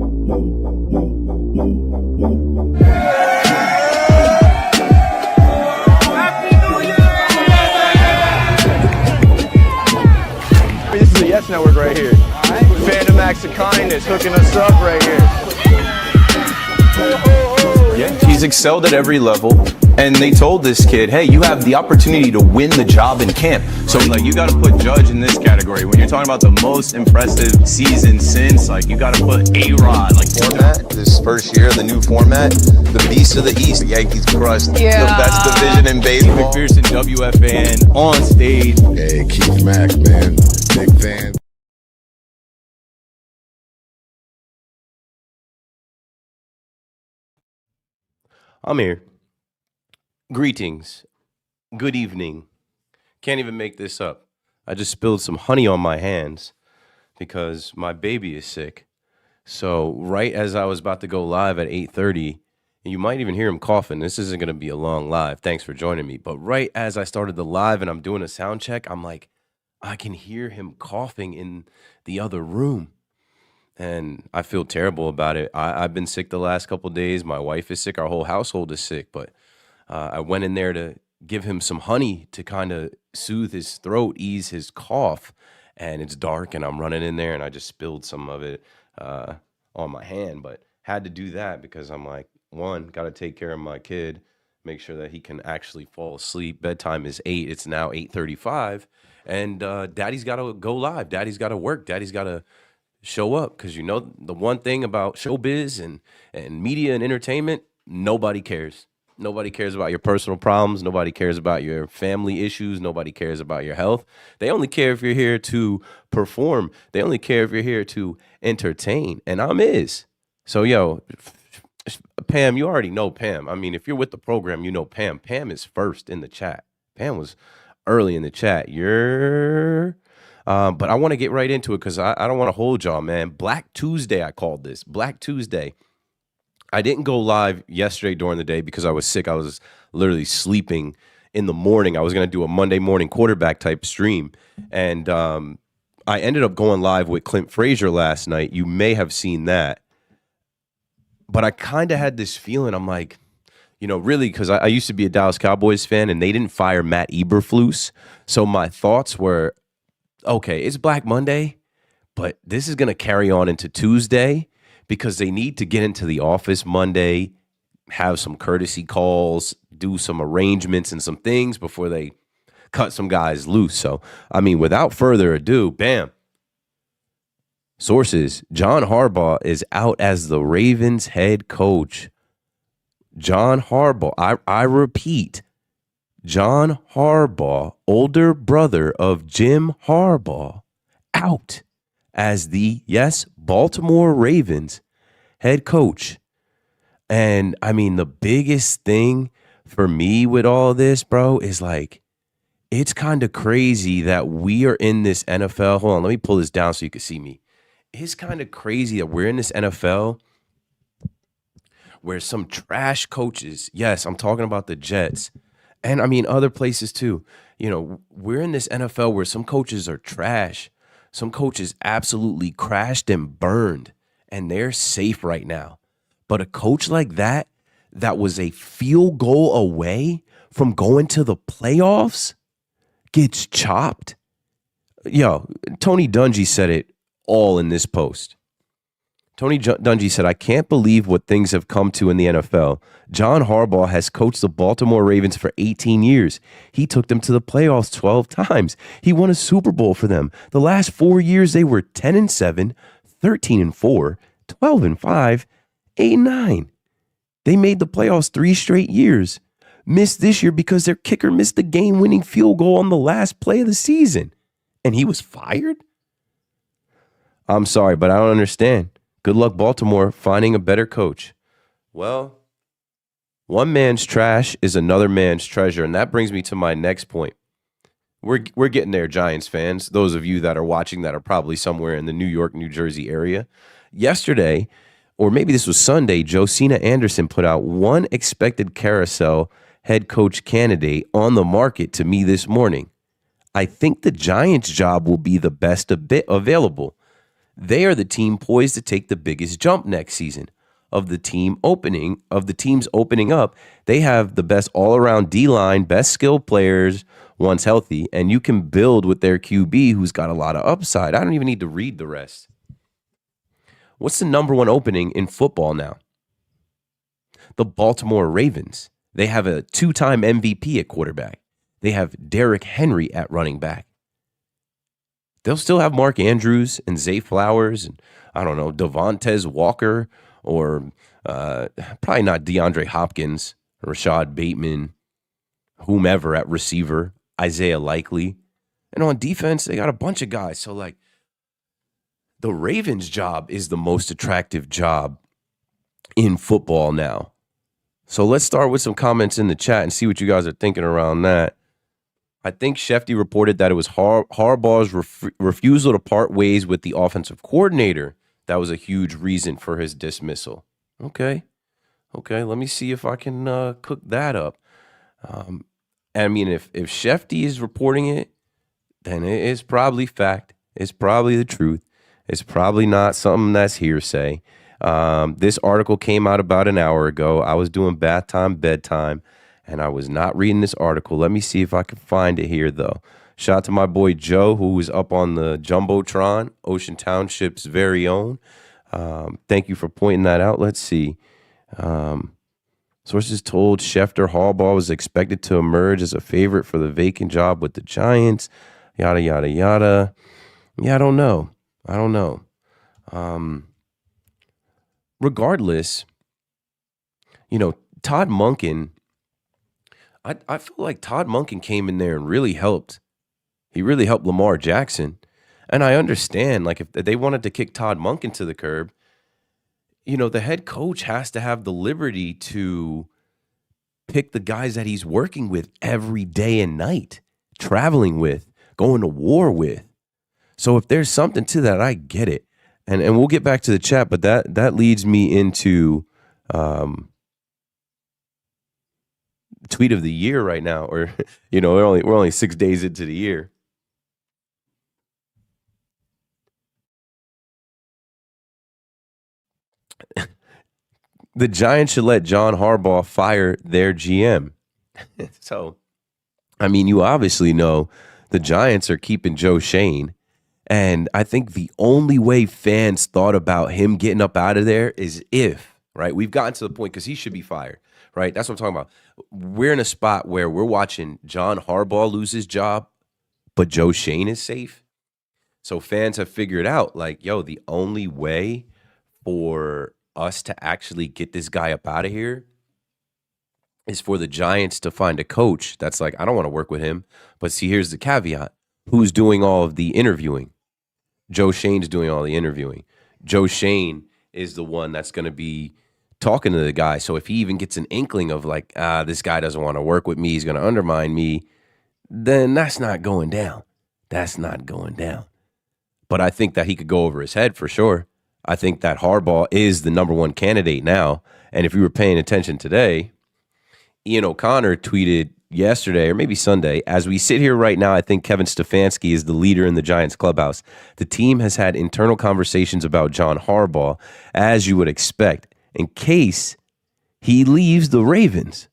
This is the Yes Network right here. Fandom Acts of Kindness hooking us up right here. Yeah, he's excelled at every level, and they told this kid, hey, you have the opportunity to win the job in camp. So, like, you got to put Judge in this category. When you're talking about the most impressive season since, like, you got to put A-Rod. Like, format, this first year, the new format, the Beast of the East, the Yankees crushed the best division in baseball. McPherson, WFAN, on stage. Hey, Keith Mack, man, big fan. I'm here. Greetings. Good evening. Can't even make this up. I just spilled some honey on my hands because my baby is sick. So right as I was about to go live at 8:30, and you might even hear him coughing. This isn't going to be a long live. Thanks for joining me. But right as I started the live and I'm doing a sound check, I'm like, I can hear him coughing in the other room. And I feel terrible about it. I've been sick the last couple of days. My wife is sick. Our whole household is sick. But I went in there to give him some honey to kind of soothe his throat, ease his cough. And it's dark, and I'm running in there, and I just spilled some of it on my hand. But had to do that because I'm like, one, got to take care of my kid, make sure that he can actually fall asleep. Bedtime is 8. It's now 8:35. And Daddy's got to go live. Daddy's got to work. Daddy's got to show up, because you know the one thing about showbiz and media and entertainment, nobody cares. Nobody cares about your personal problems. Nobody cares about your family issues. Nobody cares about your health. They only care if you're here to perform. They only care if you're here to entertain. And I'm is. So, yo, Pam, you already know Pam. I mean, if you're with the program, you know Pam. Pam is first in the chat. Pam was early in the chat. But I want to get right into it because I don't want to hold y'all, man. Black Tuesday, I called this. Black Tuesday. I didn't go live yesterday during the day because I was sick. I was literally sleeping in the morning. I was going to do a Monday morning quarterback type stream. And I ended up going live with Clint Frazier last night. You may have seen that. But I kind of had this feeling. I'm like, you know, really, because I used to be a Dallas Cowboys fan, and they didn't fire Matt Eberflus. So my thoughts were, okay, it's Black Monday, but this is going to carry on into Tuesday because they need to get into the office Monday, have some courtesy calls, do some arrangements and some things before they cut some guys loose. So, I mean, without further ado, bam. Sources, John Harbaugh is out as the Ravens head coach. John Harbaugh, I repeat, John Harbaugh, older brother of Jim Harbaugh, out as the, Baltimore Ravens head coach. And I mean, the biggest thing for me with all this, bro, is like, it's kind of crazy that we are in this NFL. Hold on, let me pull this down so you can see me. It's kind of crazy that we're in this NFL where some trash coaches, yes, I'm talking about the Jets, and I mean other places too. You know, we're in this NFL where some coaches are trash. Some coaches absolutely crashed and burned, and they're safe right now. But a coach like that was a field goal away from going to the playoffs, gets chopped. Yo, Tony Dungy said it all in this post. Tony Dungy said, I can't believe what things have come to in the NFL. John Harbaugh has coached the Baltimore Ravens for 18 years. He took them to the playoffs 12 times. He won a Super Bowl for them. The last 4 years, they were 10-7, 13-4, 12-5, 8-9. They made the playoffs 3 straight years. Missed this year because their kicker missed the game-winning field goal on the last play of the season. And he was fired? I'm sorry, but I don't understand. Good luck, Baltimore, finding a better coach. Well, one man's trash is another man's treasure, and that brings me to my next point. We're getting there, Giants fans. Those of you that are watching that are probably somewhere in the New York, New Jersey area. Yesterday, or maybe this was Sunday, Josina Anderson put out one expected carousel head coach candidate on the market to me this morning. I think the Giants job will be the best available. They are the team poised to take the biggest jump next season. Of the teams opening up, they have the best all-around D-line, best skilled players once healthy, and you can build with their QB who's got a lot of upside. I don't even need to read the rest. What's the number one opening in football now? The Baltimore Ravens. They have a 2-time MVP at quarterback. They have Derrick Henry at running back. They'll still have Mark Andrews and Zay Flowers and, I don't know, Devontae Walker or probably not DeAndre Hopkins, Rashad Bateman, whomever at receiver, Isaiah Likely. And on defense, they got a bunch of guys. So, like, the Ravens' job is the most attractive job in football now. So let's start with some comments in the chat and see what you guys are thinking around that. I think Shefty reported that it was Harbaugh's refusal to part ways with the offensive coordinator that was a huge reason for his dismissal. Okay, let me see if I can cook that up. I mean, if Shefty is reporting it, then it is probably fact. It's probably the truth. It's probably not something that's hearsay. This article came out about an hour ago. I was doing bath time, bedtime, and I was not reading this article. Let me see if I can find it here, though. Shout out to my boy Joe, who was up on the Jumbotron, Ocean Township's very own. Thank you for pointing that out. Let's see. Sources told Schefter Harbaugh was expected to emerge as a favorite for the vacant job with the Giants. Yada, yada, yada. Yeah, I don't know. Regardless, Todd Monken, I feel like Todd Monken came in there and really helped. He really helped Lamar Jackson. And I understand, like, if they wanted to kick Todd Monken to the curb, the head coach has to have the liberty to pick the guys that he's working with every day and night, traveling with, going to war with. So if there's something to that, I get it. And we'll get back to the chat, but that leads me into tweet of the year right now, or we're only 6 days into the year. The Giants should let John Harbaugh fire their GM. So, I mean, you obviously know the Giants are keeping Joe Shane. And I think the only way fans thought about him getting up out of there is if, right? We've gotten to the point, because he should be fired, right? That's what I'm talking about. We're in a spot where we're watching John Harbaugh lose his job, but Joe Shane is safe. So fans have figured out, like, the only way for us to actually get this guy up out of here is for the Giants to find a coach that's like, I don't want to work with him. But see, here's the caveat. Who's doing all of the interviewing? Joe Shane's doing all the interviewing. Joe Shane is the one that's going to be talking to the guy. So if he even gets an inkling of like, this guy doesn't want to work with me, he's going to undermine me, then that's not going down. That's not going down. But I think that he could go over his head for sure. I think that Harbaugh is the number one candidate now. And if you were paying attention today, Ian O'Connor tweeted yesterday, or maybe Sunday, as we sit here right now, I think Kevin Stefanski is the leader in the Giants clubhouse. The team has had internal conversations about John Harbaugh, as you would expect, in case he leaves the Ravens.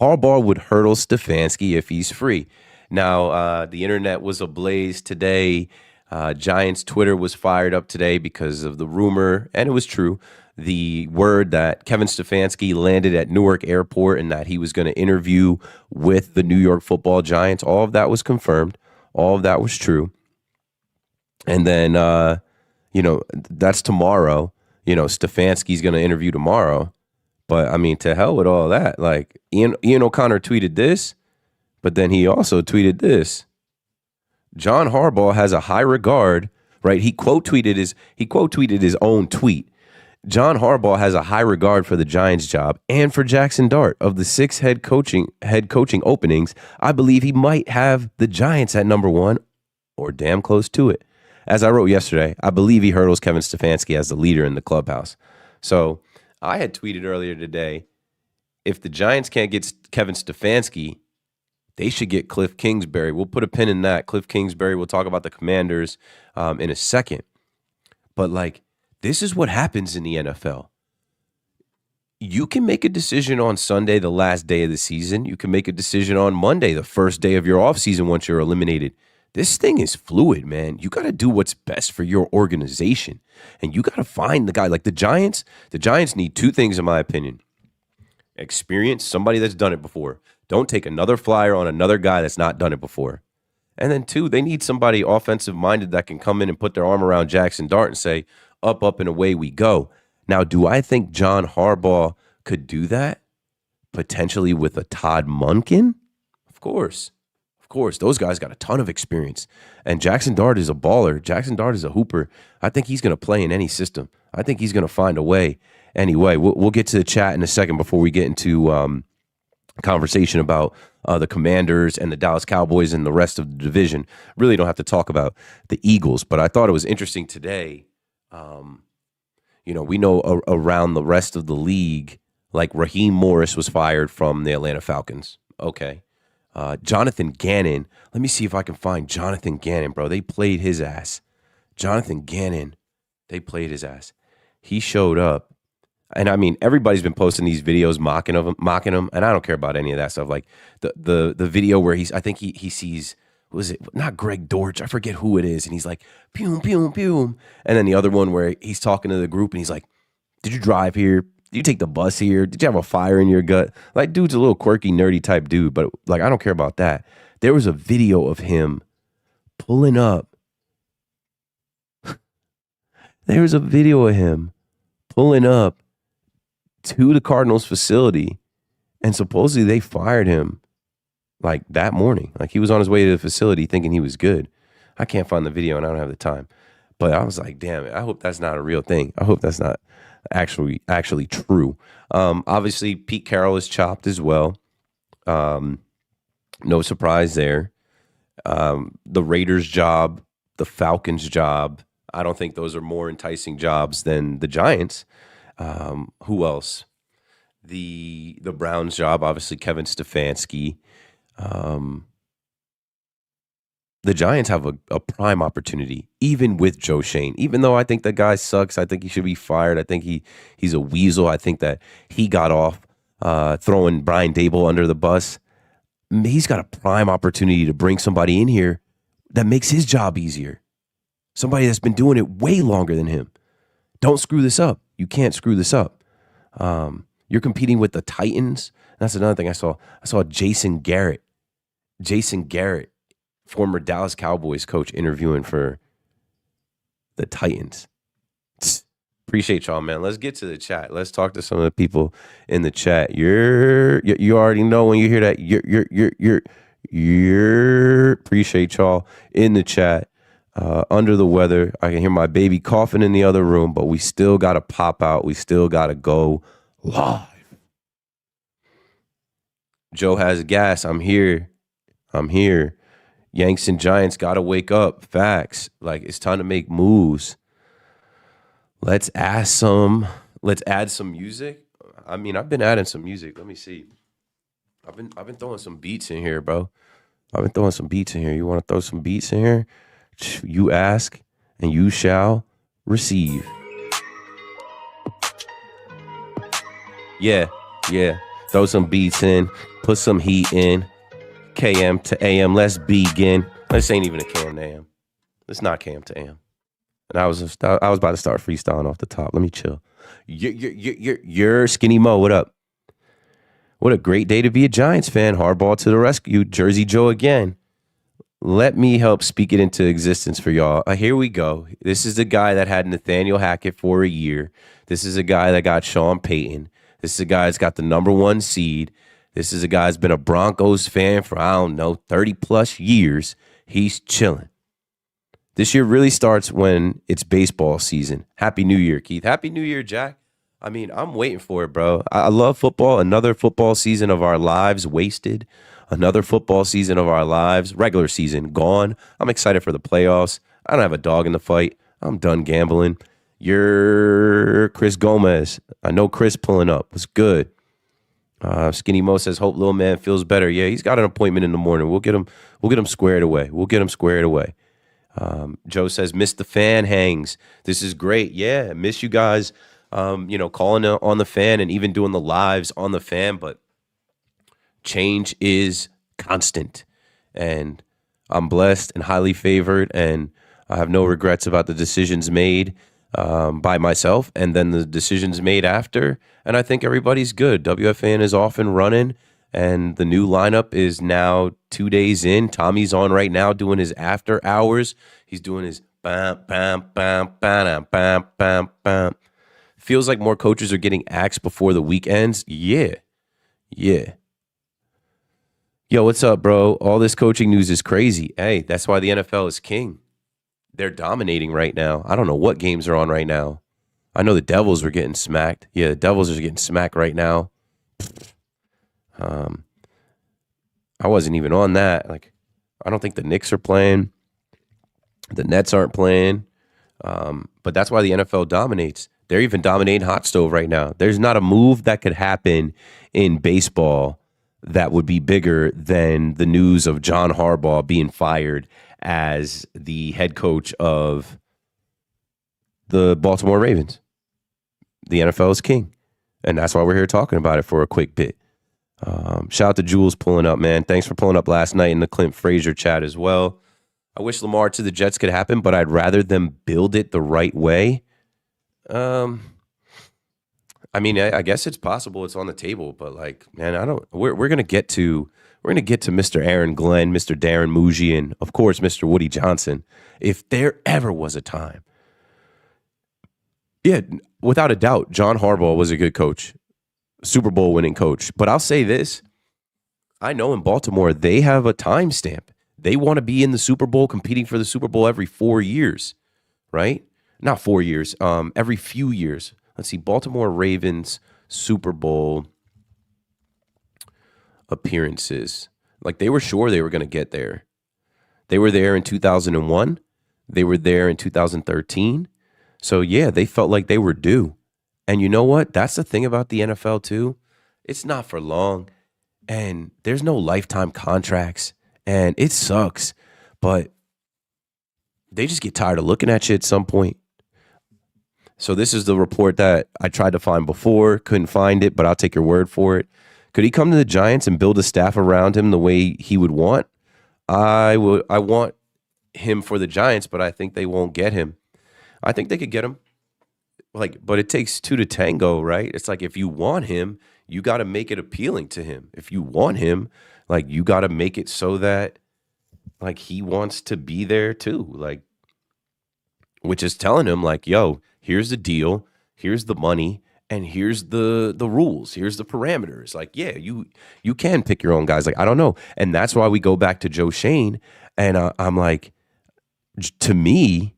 Harbaugh would hurdle Stefanski if he's free. Now, the internet was ablaze today. Giants Twitter was fired up today because of the rumor, and it was true, the word that Kevin Stefanski landed at Newark Airport and that he was going to interview with the New York Football Giants. All of that was confirmed. All of that was true. And then, that's tomorrow. Stefanski's going to interview tomorrow. But, I mean, to hell with all that. Like, Ian O'Connor tweeted this, but then he also tweeted this. John Harbaugh has a high regard, right? He quote tweeted his own tweet. John Harbaugh has a high regard for the Giants job and for Jackson Dart. Of the 6 head coaching openings, I believe he might have the Giants at number 1 or damn close to it. As I wrote yesterday, I believe he hurdles Kevin Stefanski as the leader in the clubhouse. So I had tweeted earlier today, if the Giants can't get Kevin Stefanski, they should get Cliff Kingsbury. We'll put a pin in that. Cliff Kingsbury, we'll talk about the Commanders in a second. But like, this is what happens in the NFL. You can make a decision on Sunday, the last day of the season. You can make a decision on Monday, the first day of your offseason once you're eliminated. This thing is fluid, man. You got to do what's best for your organization. And you got to find the guy. Like the Giants need two things, in my opinion. Experience, somebody that's done it before. Don't take another flyer on another guy that's not done it before. And then two, they need somebody offensive-minded that can come in and put their arm around Jackson Dart and say, up, and away we go. Now, do I think John Harbaugh could do that? Potentially with a Todd Monken? Of course. Of course. Those guys got a ton of experience. And Jackson Dart is a baller. Jackson Dart is a hooper. I think he's going to play in any system. I think he's going to find a way anyway. We'll get to the chat in a second before we get into conversation about the Commanders and the Dallas Cowboys and the rest of the division. Really don't have to talk about the Eagles, but I thought it was interesting today. We know around the rest of the league, like Raheem Morris was fired from the Atlanta Falcons. Okay. Jonathan Gannon. Let me see if I can find Jonathan Gannon, bro. They played his ass. Jonathan Gannon. They played his ass. He showed up. And I mean, everybody's been posting these videos mocking him, and I don't care about any of that stuff. Like the video where I think he sees, was it not Greg Dortch? I forget who it is, and he's like, pew, pew, pew. And then the other one where he's talking to the group, and he's like, did you drive here? Did you take the bus here? Did you have a fire in your gut? Like, dude's a little quirky, nerdy type dude, but like, I don't care about that. There was a video of him pulling up. There was a video of him pulling up to the Cardinals facility, and supposedly they fired him like that morning. Like he was on his way to the facility thinking he was good. I can't find the video and I don't have the time. But I was like, damn it, I hope that's not a real thing. I hope that's not actually true. Obviously, Pete Carroll is chopped as well. No surprise there. The Raiders job, the Falcons job, I don't think those are more enticing jobs than the Giants. Who else? The Browns job, obviously Kevin Stefanski. The Giants have a prime opportunity, even with Joe Shane. Even though I think that guy sucks, I think he should be fired. I think he's a weasel. I think that he got off throwing Brian Dable under the bus. He's got a prime opportunity to bring somebody in here that makes his job easier. Somebody that's been doing it way longer than him. Don't screw this up. You can't screw this up. You're competing with the Titans. That's another thing I saw. I saw Jason Garrett, former Dallas Cowboys coach, interviewing for the Titans. Appreciate y'all, man. Let's get to the chat. Let's talk to some of the people in the chat. You already know when you hear that. Appreciate y'all in the chat. Under the weather. I can hear my baby coughing in the other room, but we still got to pop out. We still got to go live. Joe has gas. I'm here. Yanks and Giants got to wake up. Facts. Like, it's time to make moves. Let's add some music. I mean, I've been adding some music. Let me see. I've been throwing some beats in here, bro. I've been throwing some beats in here. You want to throw some beats in here? You ask, and you shall receive. Yeah. Throw some beats in. Put some heat in. KM to AM. Let's begin. This ain't even a KM to AM. It's not KM to AM. And I was about to start freestyling off the top. Let me chill. You're Skinny Mo. What up? What a great day to be a Giants fan. Harbaugh to the rescue. Jersey Joe again. Let me help speak it into existence for y'all. Here we go. This is the guy that had Nathaniel Hackett for a year. This is a guy that got Sean Payton. This is a guy that's got the #1 seed. This is a guy that's been a Broncos fan for, 30 plus years. He's chilling. This year really starts when it's baseball season. Happy New Year, Keith. Happy New Year, Jack. I mean, I'm waiting for it, bro. I love football. Another football season of our lives wasted. Another football season of our lives, regular season, gone. I'm excited for the playoffs. I don't have a dog in the fight. I'm done gambling. You're Chris Gomez. I know Chris pulling up. It's good. Skinny Mo says, hope little man feels better. Yeah, he's got an appointment in the morning. We'll get him squared away. Joe says, miss the fan hangs. This is great. Yeah, miss you guys, calling on the fan and even doing the lives on the fan. But change is constant. And I'm blessed and highly favored. And I have no regrets about the decisions made by myself and then the decisions made after. And I think everybody's good. WFAN is off and running. And the new lineup is now 2 days in. Tommy's on right now doing his after hours. He's doing his bam, bam, bam, bam, bam, bam, bam. Feels like more coaches are getting axed before the weekends. Yeah. Yo, what's up, bro? All this coaching news is crazy. Hey, that's why the NFL is king. They're dominating right now. I don't know what games are on right now. I know the Devils were getting smacked. Yeah, the Devils are getting smacked right now. I wasn't even on that. Like, I don't think the Knicks are playing. The Nets aren't playing. But that's why the NFL dominates. They're even dominating hot stove right now. There's not a move that could happen in baseball that would be bigger than the news of John Harbaugh being fired as the head coach of the Baltimore Ravens. The NFL is king. And that's why we're here talking about it for a quick bit. Shout out to Jules pulling up, man. Thanks for pulling up last night in the Clint Frazier chat as well. I wish Lamar to the Jets could happen, but I'd rather them build it the right way. I guess it's possible. It's on the table, but like, man, we're gonna get to Mr. Aaron Glenn, Mr. Darren Muji, and of course Mr. Woody Johnson. If there ever was a time, yeah, without a doubt, John Harbaugh was a good coach. Super Bowl winning coach. But I'll say this. I know in Baltimore, they have a timestamp. They want to be in the Super Bowl, competing for the Super Bowl every 4 years, right? Not 4 years, every few years. Let's see, Baltimore Ravens Super Bowl appearances. Like, they were sure they were going to get there. They were there in 2001. They were there in 2013. So, yeah, they felt like they were due. And you know what? That's the thing about the NFL too. It's not for long. And there's no lifetime contracts. And it sucks. But they just get tired of looking at you at some point. So this is the report that I tried to find before. Couldn't find it, but I'll take your word for it. Could he come to the Giants and build a staff around him the way he would want? I want him for the Giants, but I think they won't get him. I think they could get him. But it takes two to tango, right? It's like, if you want him, you got to make it appealing to him. If you want him, like, you got to make it so that, like, he wants to be there too. Like, which is telling him, like, yo, here's the deal, here's the money, and here's the rules, here's the parameters. Like, yeah, you can pick your own guys. Like, I don't know. And that's why we go back to Joe Schoen. And I'm like, to me,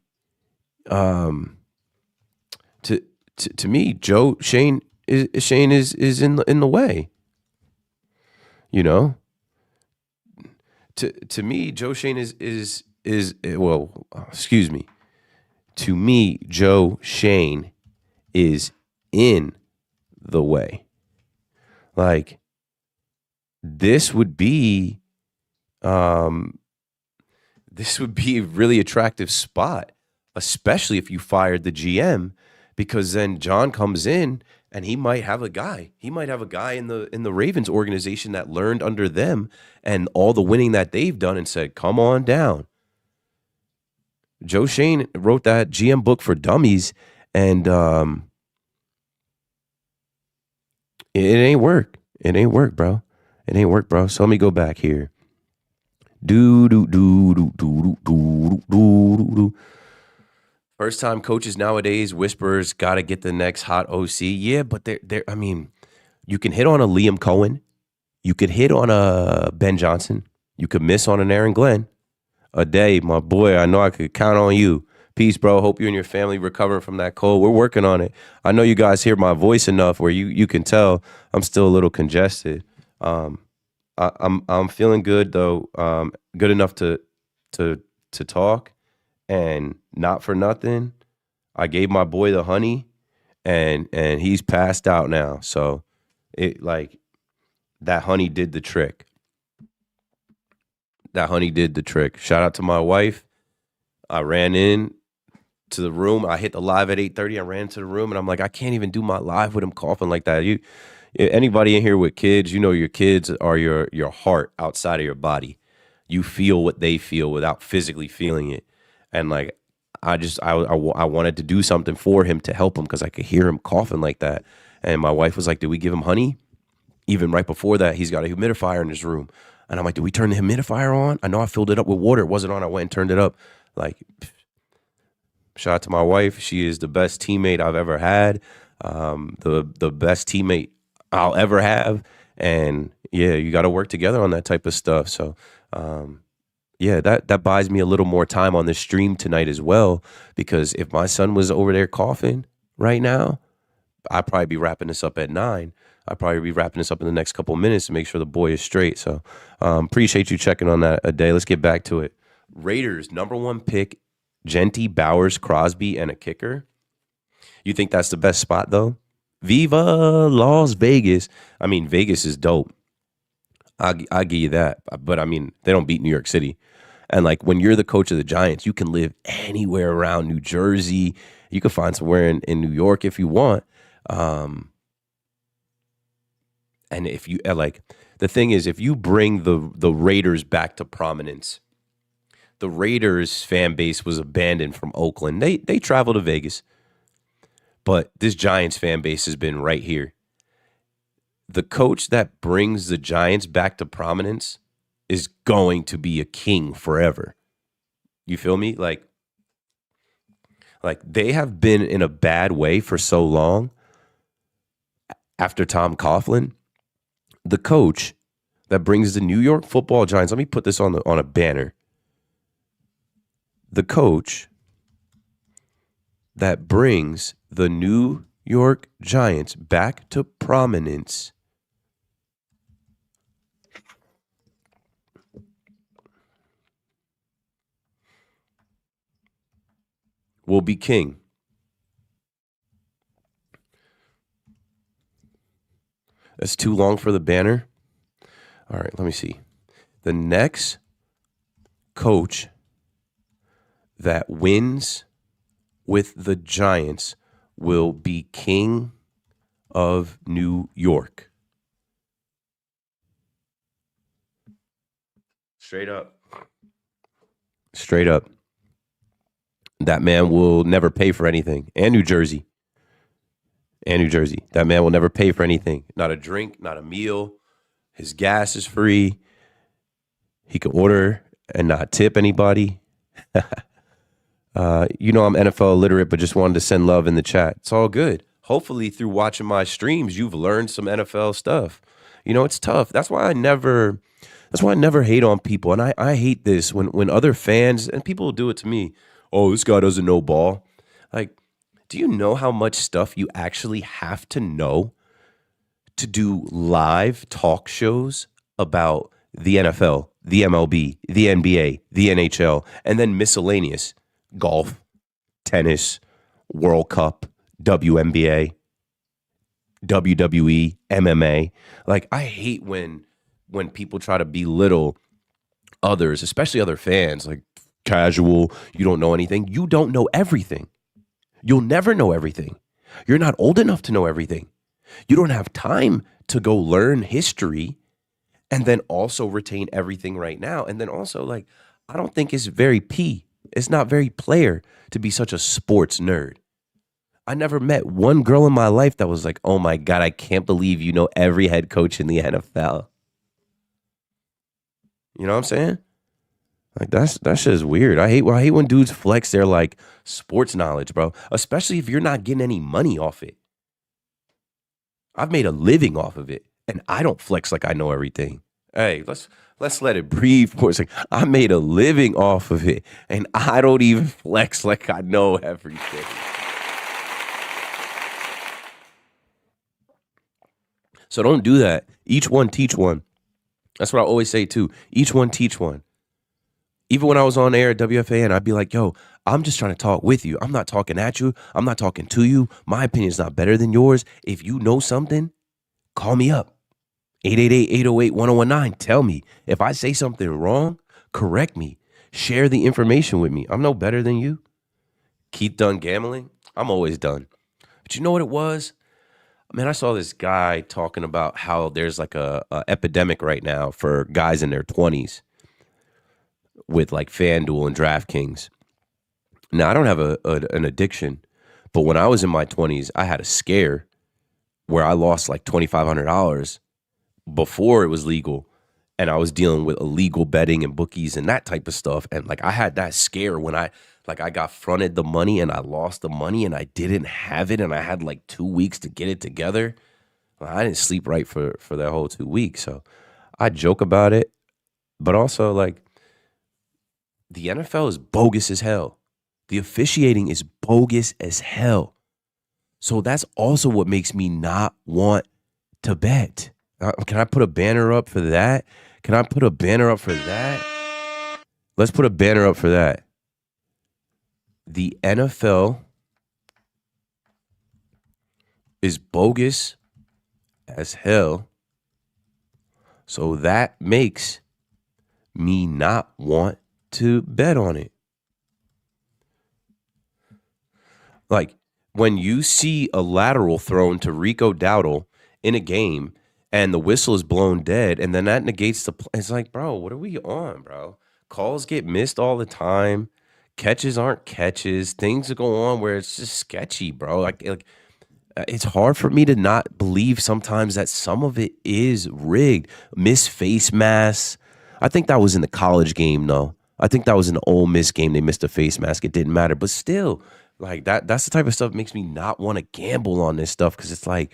To me, Joe Schoen is in the way. You know, to me, Joe Schoen is well, excuse me. To me, Joe Schoen is in the way. Like, this would be a really attractive spot, especially if you fired the GM. Because then John comes in and he might have a guy. He might have a guy in the Ravens organization that learned under them and all the winning that they've done and said, come on down. Joe Schoen wrote that GM book for dummies, and it ain't work. It ain't work, bro. It ain't work, bro. So let me go back here. First time coaches nowadays, whisperers, got to get the next hot OC. Yeah, but I mean, you can hit on a Liam Cohen. You could hit on a Ben Johnson. You could miss on an Aaron Glenn. A day, my boy, I know I could count on you. Peace, bro. Hope you and your family recovering from that cold. We're working on it. I know you guys hear my voice enough where you can tell I'm still a little congested. I'm feeling good though. Good enough to talk. And not for nothing, I gave my boy the honey, and he's passed out now. So it, like, that honey did the trick. That honey did the trick. Shout out to my wife. I ran in to the room. I hit the live at 8:30. I ran to the room, and I'm like, I can't even do my live with him coughing like that. Anybody in here with kids, you know your kids are your heart outside of your body. You feel what they feel without physically feeling it. And like, I wanted to do something for him to help him because I could hear him coughing like that. And my wife was like, did we give him honey? Even right before that, he's got a humidifier in his room. And I'm like, did we turn the humidifier on? I know I filled it up with water. It wasn't on. I went and turned it up. Like, shout out to my wife. She is the best teammate I've ever had. The best teammate I'll ever have. And yeah, you got to work together on that type of stuff. So, yeah, that buys me a little more time on the stream tonight as well, because if my son was over there coughing right now, I'd probably be wrapping this up at 9. I'd probably be wrapping this up in the next couple of minutes to make sure the boy is straight. So appreciate you checking on that a day. Let's get back to it. Raiders, number 1 pick, Genty, Bowers, Crosby, and a kicker. You think that's the best spot, though? Viva Las Vegas. I mean, Vegas is dope. I'll give you that. But, I mean, they don't beat New York City. And, like, when you're the coach of the Giants, you can live anywhere around New Jersey. You can find somewhere in New York if you want. And if you, like, the thing is, if you bring the Raiders back to prominence, the Raiders fan base was abandoned from Oakland. They travel to Vegas. But this Giants fan base has been right here. The coach that brings the Giants back to prominence is going to be a king forever. You feel me? Like they have been in a bad way for so long. After Tom Coughlin, the coach that brings the New York Football Giants, let me put this on a banner. The coach that brings the New York Giants back to prominence will be king. That's too long for the banner. All right, let me see. The next coach that wins with the Giants will be king of New York. Straight up. Straight up. That man will never pay for anything. And New Jersey. That man will never pay for anything. Not a drink, not a meal. His gas is free. He can order and not tip anybody. You know I'm NFL illiterate, but just wanted to send love in the chat. It's all good. Hopefully through watching my streams, you've learned some NFL stuff. You know, it's tough. That's why I never hate on people. And I hate this when other fans, and people will do it to me. Oh, this guy doesn't know ball. Like, do you know how much stuff you actually have to know to do live talk shows about the NFL, the MLB, the NBA, the NHL, and then miscellaneous golf, tennis, World Cup, WNBA, WWE, MMA. Like, I hate when people try to belittle others, especially other fans, like casual, you don't know anything. You don't know everything. You'll never know everything. You're not old enough to know everything. You don't have time to go learn history and then also retain everything right now. And then also, like, I don't think it's very it's not very player to be such a sports nerd. I never met one girl in my life that was like, oh my God, I can't believe you know every head coach in the NFL. You know what I'm saying? Like, that shit is weird. I hate when dudes flex their, like, sports knowledge, bro. Especially if you're not getting any money off it. I've made a living off of it, and I don't flex like I know everything. Hey, let's let it breathe for a second. I made a living off of it, and I don't even flex like I know everything. So don't do that. Each one teach one. That's what I always say too. Each one teach one. Even when I was on air at WFAN, I'd be like, yo, I'm just trying to talk with you. I'm not talking at you. I'm not talking to you. My opinion is not better than yours. If you know something, call me up. 888-808-1019. Tell me. If I say something wrong, correct me. Share the information with me. I'm no better than you. Keith done gambling? I'm always done. But you know what it was? Man, I saw this guy talking about how there's like a epidemic right now for guys in their 20s with like FanDuel and DraftKings. Now, I don't have an addiction, but when I was in my 20s, I had a scare where I lost like $2,500 before it was legal. And I was dealing with illegal betting and bookies and that type of stuff. And like I had that scare when I got fronted the money and I lost the money and I didn't have it and I had like 2 weeks to get it together. Well, I didn't sleep right for that whole 2 weeks. So I joke about it, but also like the NFL is bogus as hell. The officiating is bogus as hell. So that's also what makes me not want to bet. Can I put a banner up for that? Can I put a banner up for that? Let's put a banner up for that. The NFL is bogus as hell. So that makes me not want to bet on it. Like when you see a lateral thrown to Rico Dowdle in a game and the whistle is blown dead and then that negates the play, it's like, bro, what are we on, bro? Calls get missed all the time. Catches aren't catches. Things go on where it's just sketchy, bro. Like it's hard for me to not believe sometimes that some of it is rigged. Miss face masks. I think that was in the college game, though. I think that was in the Ole Miss game. They missed a face mask. It didn't matter. But still, like that's the type of stuff that makes me not want to gamble on this stuff because it's like,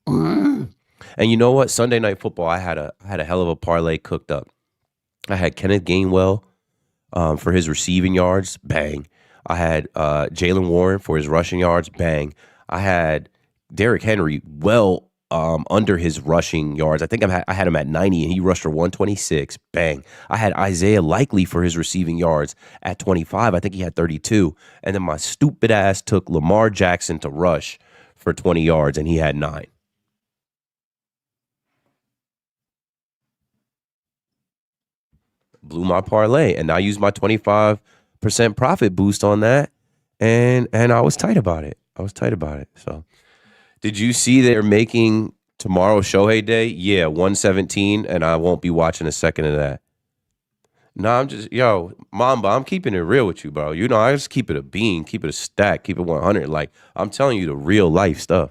And you know what? Sunday Night Football, I had a hell of a parlay cooked up. I had Kenneth Gainwell for his receiving yards, bang. I had Jaylen Warren for his rushing yards, bang. I had Derrick Henry under his rushing yards. I think I had him at 90 and he rushed for 126. Bang. I had Isaiah Likely for his receiving yards at 25. I think he had 32. And then my stupid ass took Lamar Jackson to rush for 20 yards and he had 9. Blew my parlay and I used my 25% profit boost on that. And I was tight about it. So did you see they're making tomorrow Shohei Day? Yeah, 117, and I won't be watching a second of that. No, I'm just, Mamba, I'm keeping it real with you, bro. You know, I just keep it a bean, keep it a stack, keep it 100. Like, I'm telling you the real life stuff.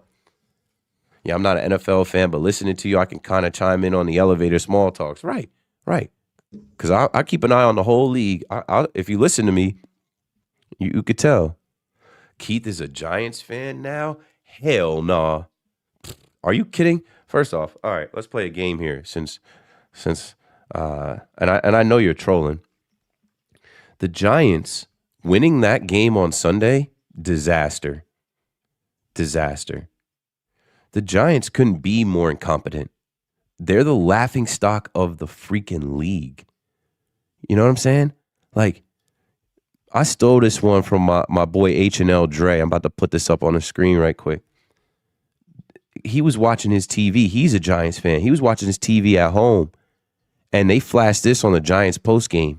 Yeah, I'm not an NFL fan, but listening to you, I can kind of chime in on the elevator small talks. Right. Because I keep an eye on the whole league. If you listen to me, you could tell. Keith is a Giants fan now? Hell nah. Are you kidding? First off, all right, let's play a game here since and I know you're trolling. The Giants winning that game on Sunday, disaster. The Giants couldn't be more incompetent. They're the laughing stock of the freaking league. You know what I'm saying? Like, I stole this one from my boy H&L Dre. I'm about to put this up on the screen right quick. He was watching his TV. He's a Giants fan. He was watching his TV at home, and they flashed this on the Giants postgame.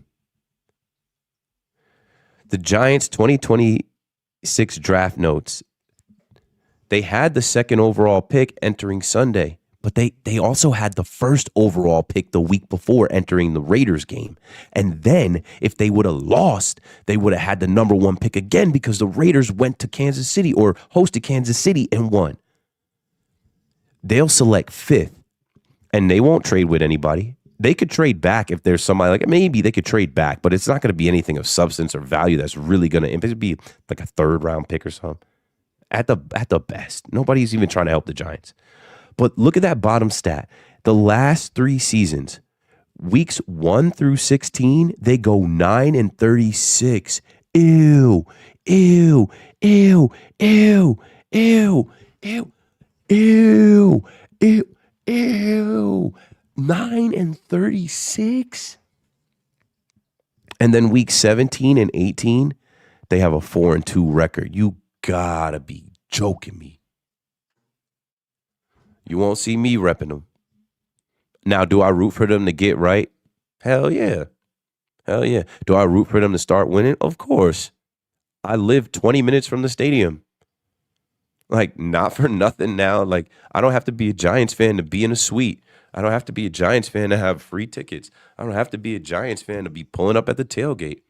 The Giants 2026 draft notes. They had the second overall pick entering Sunday, but they also had the first overall pick the week before entering the Raiders game. And then if they would have lost, they would have had the number 1 pick again because the Raiders went to Kansas City or hosted Kansas City and won. They'll select 5th, and they won't trade with anybody. They could trade back if there's somebody, like maybe they could trade back, but it's not going to be anything of substance or value that's really going to, it'd be like a 3rd round pick or something. At the best. Nobody's even trying to help the Giants. But look at that bottom stat. The last 3 seasons, weeks 1 through 16, they go 9-36. Ew. 9-36. And then week 17 and 18, they have a 4-2 record. You gotta be joking me. You won't see me repping them. Now, do I root for them to get right? Hell yeah. Hell yeah. Do I root for them to start winning? Of course. I live 20 minutes from the stadium. Like, not for nothing now. Like, I don't have to be a Giants fan to be in a suite. I don't have to be a Giants fan to have free tickets. I don't have to be a Giants fan to be pulling up at the tailgate.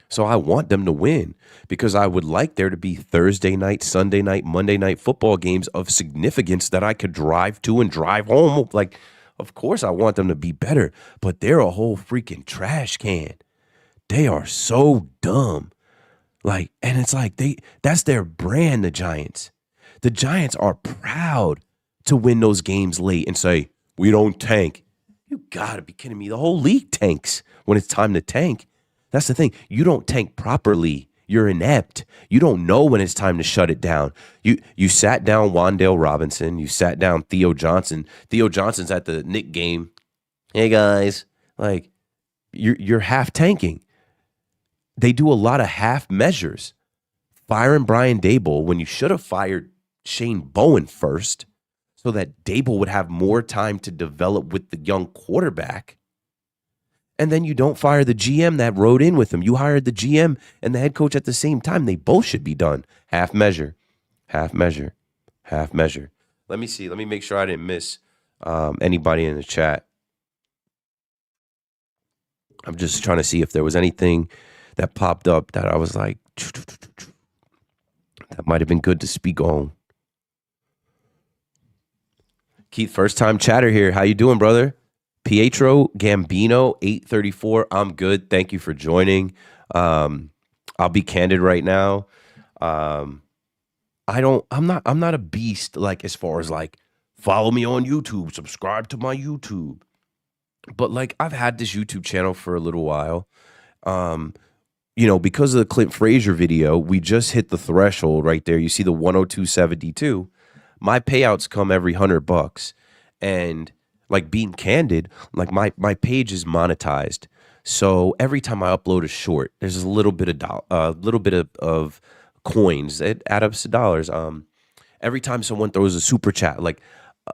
So I want them to win because I would like there to be Thursday night, Sunday night, Monday night football games of significance that I could drive to and drive home. Like, of course I want them to be better, but they're a whole freaking trash can. They are so dumb. Like, and it's like that's their brand, the Giants. The Giants are proud to win those games late and say, we don't tank. You gotta be kidding me. The whole league tanks when it's time to tank. That's the thing. You don't tank properly. You're inept. You don't know when it's time to shut it down. You sat down Wan'Dale Robinson. You sat down Theo Johnson. Theo Johnson's at the Knick game. Hey guys, like you're half tanking. They do a lot of half measures. Firing Brian Daboll when you should have fired Shane Bowen first, so that Daboll would have more time to develop with the young quarterback. And then you don't fire the GM that rode in with him. You hired the GM and the head coach at the same time. They both should be done. Half measure, half measure, half measure. Let me see. Let me make sure I didn't miss anybody in the chat. I'm just trying to see if there was anything that popped up that I was like, that might have been good to speak on. Keith, first time chatter here. How you doing, brother? Pietro Gambino, 834. I'm good. Thank you for joining. I'll be candid right now. I'm not a beast, like, as far as like follow me on YouTube, subscribe to my YouTube. But like, I've had this YouTube channel for a little while. Because of the Clint Frazier video, we just hit the threshold right there. You see the 102.72. My payouts come every $100. And like, being candid, like my page is monetized. So every time I upload a short, there's a little bit of coins that add up to dollars. Every time someone throws a super chat, like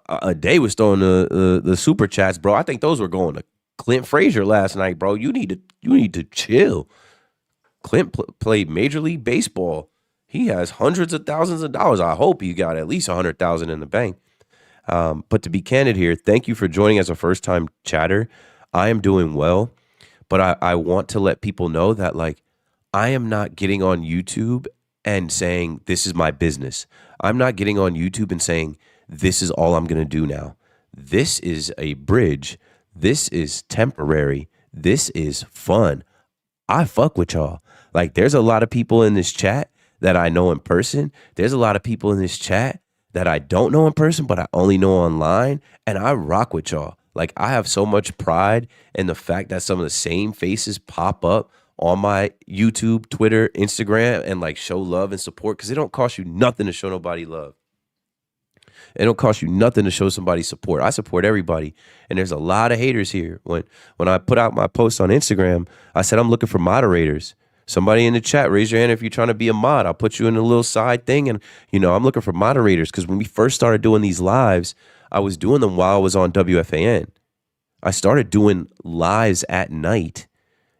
a day was throwing the super chats, bro. I think those were going to Clint Frazier last night, bro. You need to chill. Clint played Major League Baseball. He has hundreds of thousands of dollars. I hope he got at least 100,000 in the bank. But to be candid here, thank you for joining as a first-time chatter. I am doing well, but I want to let people know that, like, I am not getting on YouTube and saying, this is my business. I'm not getting on YouTube and saying, this is all I'm going to do now. This is a bridge. This is temporary. This is fun. I fuck with y'all. Like, there's a lot of people in this chat that I know in person. There's a lot of people in this chat that I don't know in person, but I only know online, and I rock with y'all. Like, I have so much pride in the fact that some of the same faces pop up on my YouTube, Twitter, Instagram, and like show love and support, because it don't cost you nothing to show nobody love. It don't cost you nothing to show somebody support. I support everybody, and there's a lot of haters here. When I put out my post on Instagram, I said I'm looking for moderators. Somebody in the chat, raise your hand if you're trying to be a mod. I'll put you in a little side thing. And, I'm looking for moderators, because when we first started doing these lives, I was doing them while I was on WFAN. I started doing lives at night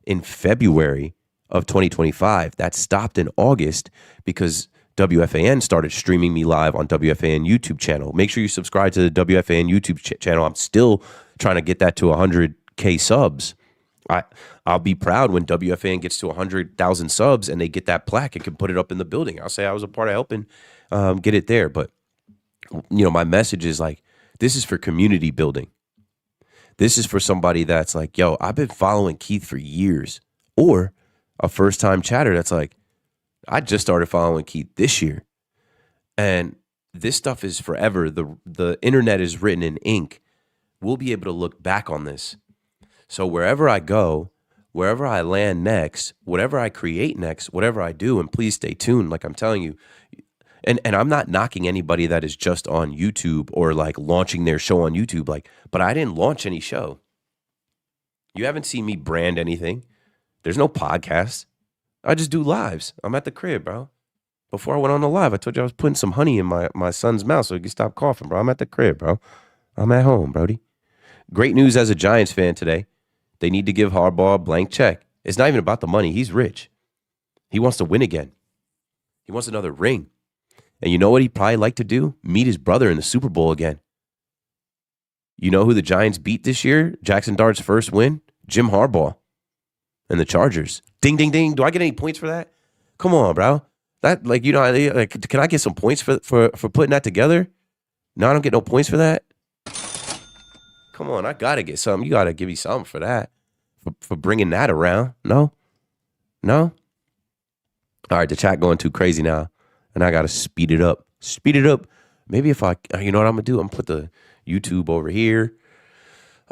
in February of 2025. That stopped in August because WFAN started streaming me live on WFAN YouTube channel. Make sure you subscribe to the WFAN YouTube channel. I'm still trying to get that to 100K subs. I'll be proud when WFAN gets to 100,000 subs and they get that plaque and can put it up in the building. I'll say I was a part of helping get it there. But, my message is like, this is for community building. This is for somebody that's like, yo, I've been following Keith for years. Or a first-time chatter that's like, I just started following Keith this year. And this stuff is forever. The internet is written in ink. We'll be able to look back on this. So wherever I go, wherever I land next, whatever I create next, whatever I do, and please stay tuned, like I'm telling you. And I'm not knocking anybody that is just on YouTube or like launching their show on YouTube, but I didn't launch any show. You haven't seen me brand anything. There's no podcast. I just do lives. I'm at the crib, bro. Before I went on the live, I told you I was putting some honey in my son's mouth so he could stop coughing, bro. I'm at the crib, bro. I'm at home, brody. Great news as a Giants fan today. They need to give Harbaugh a blank check. It's not even about the money. He's rich. He wants to win again. He wants another ring. And you know what he'd probably like to do? Meet his brother in the Super Bowl again. You know who the Giants beat this year? Jackson Dart's first win? Jim Harbaugh and the Chargers. Ding, ding, ding. Do I get any points for that? Come on, bro. That, like, you know, like, can I get some points for putting that together? No, I don't get no points for that. Come on, I gotta get something. You gotta give me something for that, for bringing that around. No. All right, the chat going too crazy now, and I gotta speed it up. Maybe if you know what I'm gonna do? I'm gonna put the YouTube over here.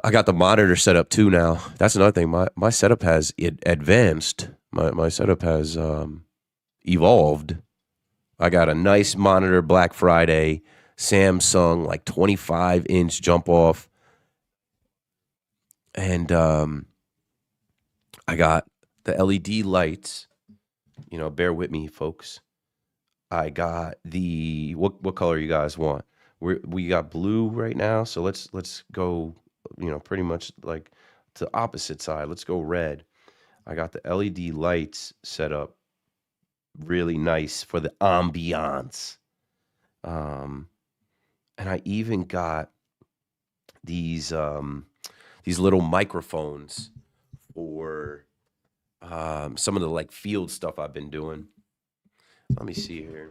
I got the monitor set up too now. That's another thing. My setup has advanced. My setup has evolved. I got a nice monitor, Black Friday, Samsung, like 25-inch jump off. And I got the LED lights. You know, bear with me, folks. I got the what color you guys want? We got blue right now, so let's go, you know, pretty much like to the opposite side. Let's go red. I got the LED lights set up really nice for the ambiance. And I even got these little microphones for some of the like field stuff I've been doing. Let me see here.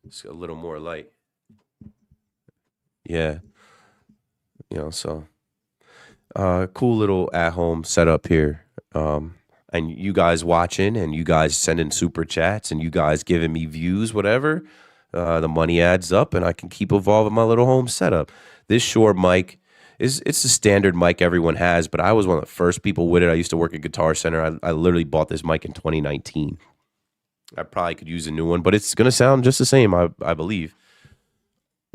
It's a little more light. Yeah. You know, so cool little at-home setup here. And you guys watching and you guys sending super chats and you guys giving me views, whatever. The money adds up and I can keep evolving my little home setup. This Shure mic it's the standard mic everyone has, but I was one of the first people with it. I used to work at Guitar Center. I literally bought this mic in 2019. I probably could use a new one, but it's going to sound just the same, I believe.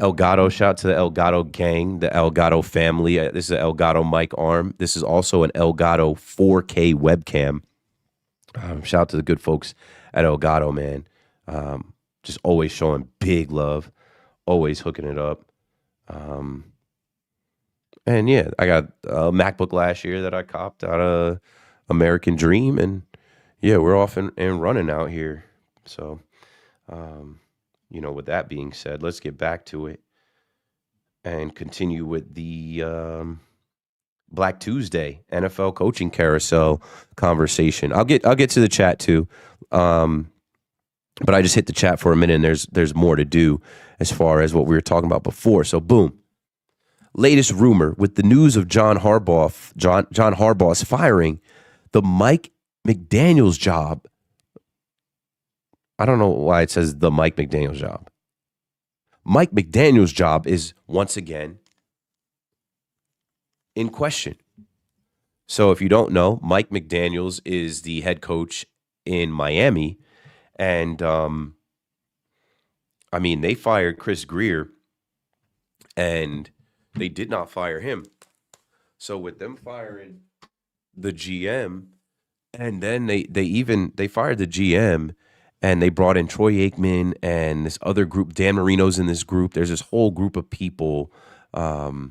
Elgato, shout out to the Elgato gang, the Elgato family. This is an Elgato mic arm. This is also an Elgato 4K webcam. Shout out to the good folks at Elgato, man. Just always showing big love, always hooking it up. And yeah, I got a MacBook last year that I copped out of American Dream, and yeah, we're off and running out here. So, you know, with that being said, let's get back to it and continue with the Black Tuesday NFL coaching carousel conversation. I'll get to the chat too, but I just hit the chat for a minute, and there's more to do as far as what we were talking about before. So, boom. Latest rumor with the news of John Harbaugh's firing, the Mike McDaniels job. I don't know why it says the Mike McDaniels job. Mike McDaniels job is once again in question. So if you don't know, Mike McDaniels is the head coach in Miami. And I mean, they fired Chris Grier and they did not fire him. So with them firing the GM, and then they fired the GM, and they brought in Troy Aikman and this other group. Dan Marino's in this group. There's this whole group of people that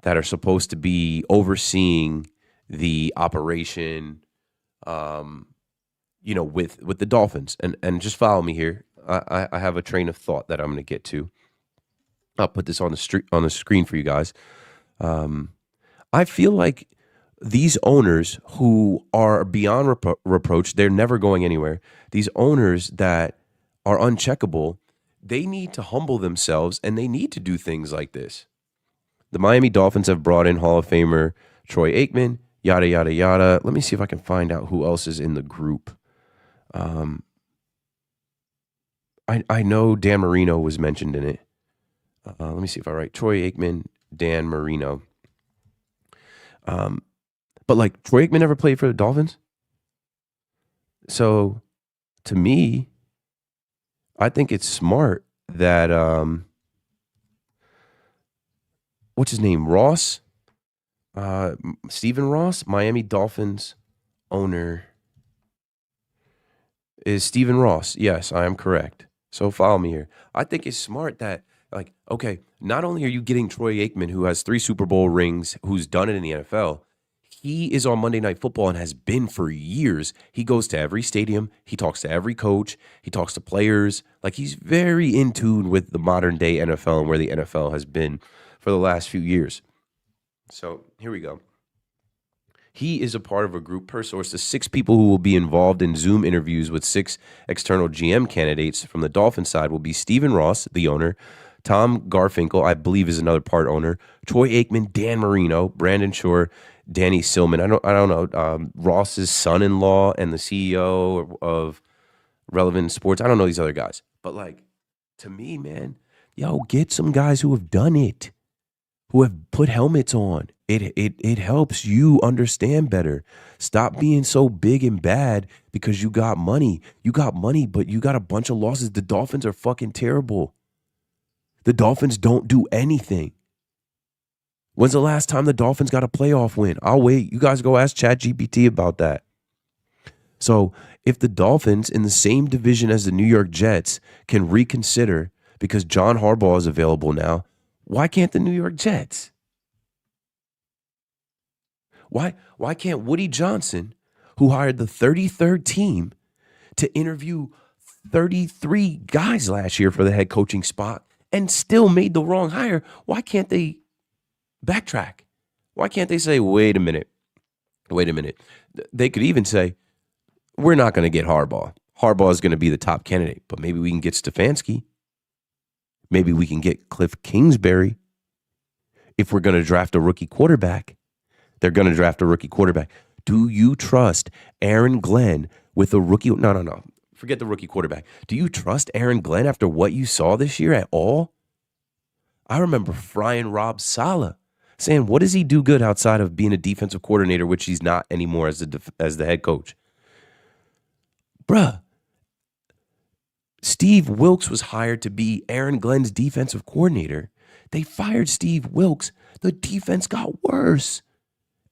are supposed to be overseeing the operation, you know, with the Dolphins. And just follow me here. I have a train of thought that I'm going to get to. I'll put this on the screen for you guys. I feel like these owners who are beyond reproach, they're never going anywhere. These owners that are uncheckable, they need to humble themselves and they need to do things like this. The Miami Dolphins have brought in Hall of Famer Troy Aikman, yada, yada, yada. Let me see if I can find out who else is in the group. I know Dan Marino was mentioned in it. Let me see if I write Troy Aikman, Dan Marino. But like Troy Aikman never played for the Dolphins. So to me, I think it's smart that what's his name? Ross? Stephen Ross, Miami Dolphins owner. Is Stephen Ross. Yes, I am correct. So follow me here. I think it's smart that Like, okay, not only are you getting Troy Aikman, who has 3 Super Bowl rings, who's done it in the NFL, he is on Monday Night Football and has been for years. He goes to every stadium. He talks to every coach. He talks to players. Like, he's very in tune with the modern day NFL and where the NFL has been for the last few years. So here we go. He is a part of a group, per source, of 6 people who will be involved in Zoom interviews with 6 external GM candidates. From the Dolphins side will be Stephen Ross, the owner, Tom Garfinkel, I believe, is another part owner, Troy Aikman, Dan Marino, Brandon Shore, Danny Silman. I don't know, Ross's son-in-law and the CEO of Relevant Sports. I don't know these other guys. But, like, to me, man, yo, get some guys who have done it, who have put helmets on. It helps you understand better. Stop being so big and bad because you got money. You got money, but you got a bunch of losses. The Dolphins are fucking terrible. The Dolphins don't do anything. When's the last time the Dolphins got a playoff win? I'll wait. You guys go ask ChatGPT about that. So if the Dolphins in the same division as the New York Jets can reconsider because John Harbaugh is available now, why can't the New York Jets? Why can't Woody Johnson, who hired the 33rd team to interview 33 guys last year for the head coaching spot and still made the wrong hire, why can't they backtrack? Why can't they say, wait a minute? They could even say, we're not going to get Harbaugh. Harbaugh is going to be the top candidate, but maybe we can get Stefanski. Maybe we can get Cliff Kingsbury. If we're going to draft a rookie quarterback, they're going to draft a rookie quarterback. Do you trust Aaron Glenn with a rookie? No. Forget the rookie quarterback. Do you trust Aaron Glenn after what you saw this year at all? I remember frying Rob Saleh saying, what does he do good outside of being a defensive coordinator, which he's not anymore as the head coach? Bruh, Steve Wilks was hired to be Aaron Glenn's defensive coordinator. They fired Steve Wilks. The defense got worse.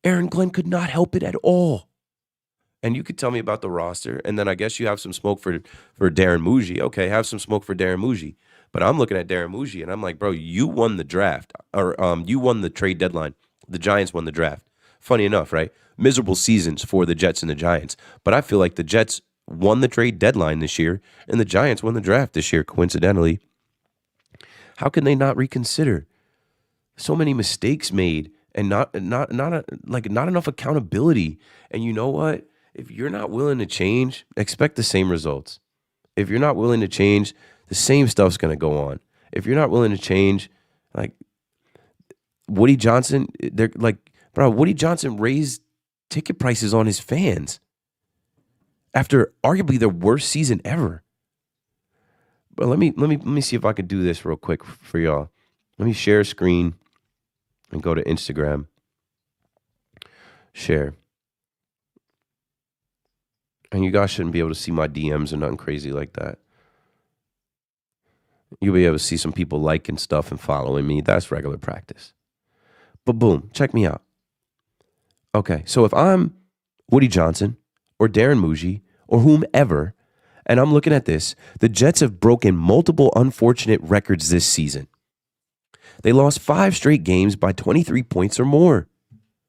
Aaron Glenn could not help it at all. And you could tell me about the roster, and then I guess you have some smoke for Darren Muji. Okay, have some smoke for Darren Muji. But I'm looking at Darren Muji, and I'm like, bro, you won the draft, or you won the trade deadline. The Giants won the draft. Funny enough, right? Miserable seasons for the Jets and the Giants. But I feel like the Jets won the trade deadline this year, and the Giants won the draft this year, coincidentally. How can they not reconsider? So many mistakes made, and not enough accountability. And you know what? If you're not willing to change, expect the same results. If you're not willing to change, the same stuff's going to go on. If you're not willing to change, like Woody Johnson, they're like, bro, Woody Johnson raised ticket prices on his fans after arguably their worst season ever. But let me see if I can do this real quick for y'all. Let me share a screen and go to Instagram. Share. And you guys shouldn't be able to see my DMs or nothing crazy like that. You'll be able to see some people liking stuff and following me. That's regular practice. But boom, check me out. Okay, so if I'm Woody Johnson or Darren Muji or whomever, and I'm looking at this, the Jets have broken multiple unfortunate records this season. They lost 5 straight games by 23 points or more.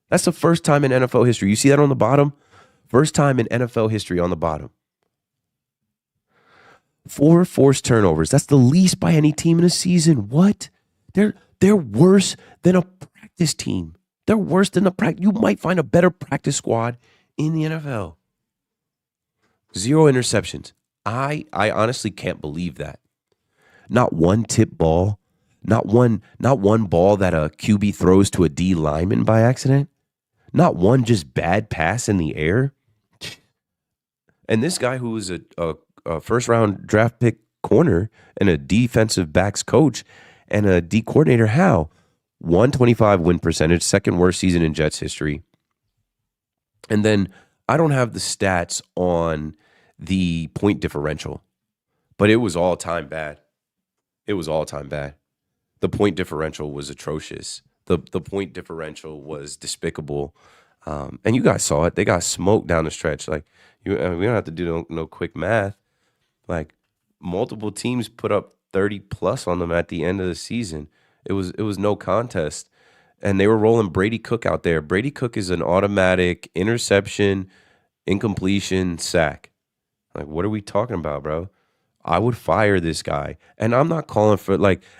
That's the first time in NFL history. You see that on the bottom? First time in NFL history on the bottom. 4 forced turnovers. That's the least by any team in a season. What? They're worse than a practice team. They're worse than a practice. You might find a better practice squad in the NFL. 0 interceptions. I honestly can't believe that. Not one tip ball. Not one ball that a QB throws to a D lineman by accident. Not one just bad pass in the air. And this guy who was a first-round draft pick corner and a defensive backs coach and a D coordinator, how? 125 win percentage, second worst season in Jets history. And then I don't have the stats on the point differential, but it was all-time bad. It was all-time bad. The point differential was atrocious. The point differential was despicable. And you guys saw it. They got smoked down the stretch. Like, we don't have to do no quick math. Like, multiple teams put up 30 plus on them at the end of the season. It was no contest. And they were rolling Brady Cook out there. Brady Cook is an automatic interception, incompletion, sack. Like, what are we talking about, bro? I would fire this guy. And I'm not calling for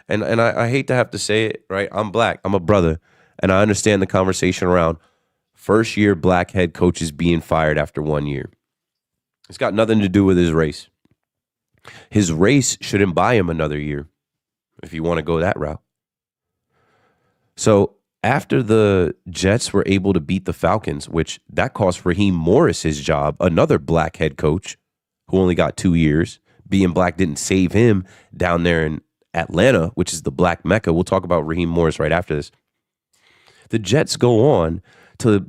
and I hate to have to say it, right? I'm black. I'm a brother. And I understand the conversation around first year black head coaches being fired after 1 year. It's got nothing to do with his race. His race shouldn't buy him another year if you want to go that route. So after the Jets were able to beat the Falcons, which that cost Raheem Morris his job, another black head coach who only got 2 years. Being black didn't save him down there in Atlanta, which is the black Mecca. We'll talk about Raheem Morris right after this. The Jets go on to